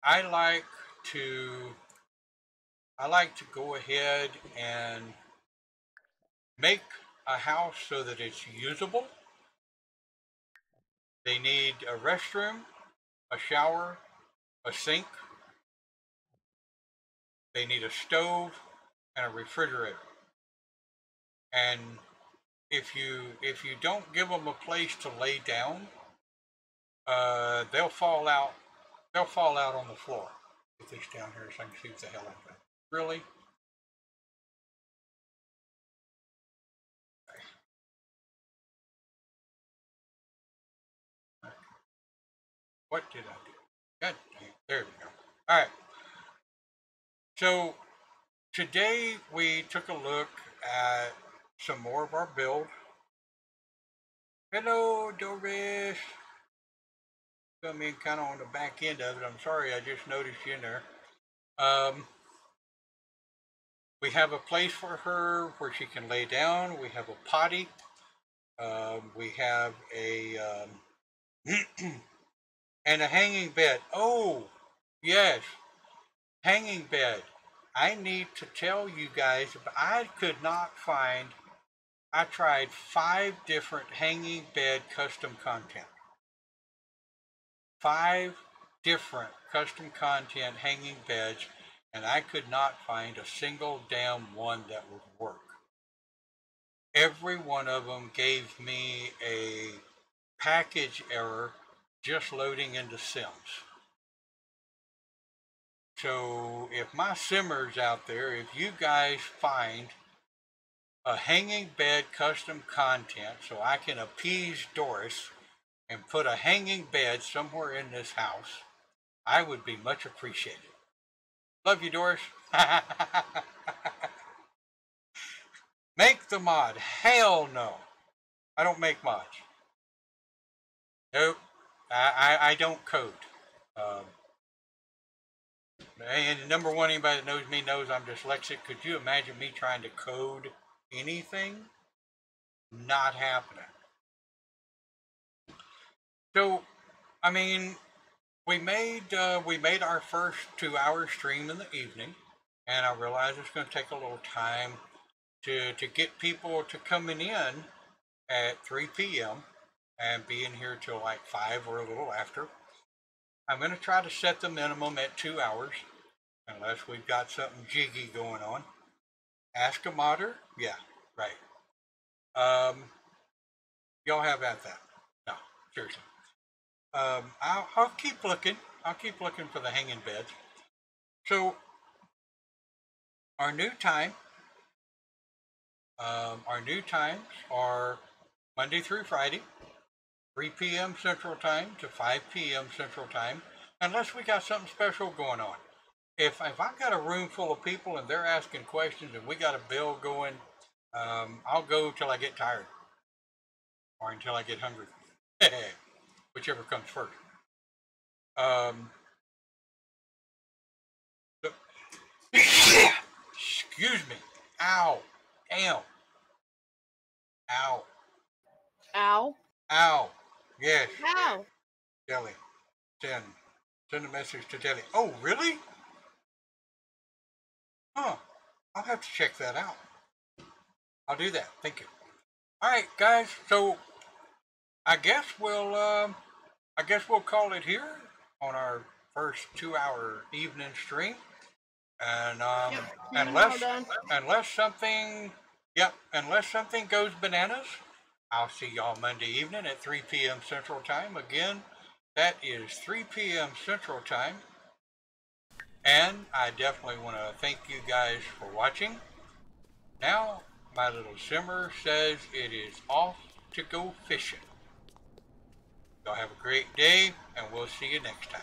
I like to go ahead and make a house so that it's usable. They need a restroom, a shower, a sink. They need a stove and a refrigerator. And if you don't give them a place to lay down, they'll fall out. They'll fall out on the floor. Get this down here so I can see what the hell I'm doing. Really? What did I do? God damn. There we go. All right. So today we took a look at some more of our build. Hello, Doris. Come in kind of on the back end of it. I'm sorry, I just noticed you in there. We have a place for her where she can lay down. We have a potty. We have a and a hanging bed. Oh, yes, hanging bed. I need to tell you guys, I could not find. I tried 5 different hanging bed custom content. 5 different custom content hanging beds, and I could not find a single damn one that would work. Every one of them gave me a package error just loading into Sims. So if my simmers out there, if you guys find a hanging bed custom content so I can appease Doris and put a hanging bed somewhere in this house, I would be much appreciated. Love you, Doris. Make the mod. Hell no. I don't make mods. Nope. I don't code. And number one, anybody that knows me knows I'm dyslexic. Could you imagine me trying to code anything? Not happening. So, I mean, we made our first 2-hour stream in the evening, and I realize it's going to take a little time to get people to coming in at 3 p.m. and be in here till like 5 or a little after. I'm going to try to set the minimum at 2 hours, unless we've got something jiggy going on. Ask a modder? Yeah, right. Y'all have at that. No, seriously. I'll keep looking. I'll keep looking for the hanging beds. So, our new times are Monday through Friday, 3 p.m. Central Time to 5 p.m. Central Time, unless we got something special going on. If I've got a room full of people and they're asking questions and we got a bill going, I'll go till I get tired or until I get hungry, whichever comes first. Excuse me. Ow. Damn. Ow. Ow. Ow. Yes. Ow. Jelly. Send a message to Jelly. Oh, really? Huh. I'll have to check that out. I'll do that. Thank you. All right, guys. So I guess we'll call it here on our first 2-hour evening stream. And unless something goes bananas, I'll see y'all Monday evening at 3 p.m. Central Time. Again, that is 3 p.m. Central Time. And I definitely want to thank you guys for watching. Now, my little simmer says it is off to go fishing. Y'all have a great day, and we'll see you next time.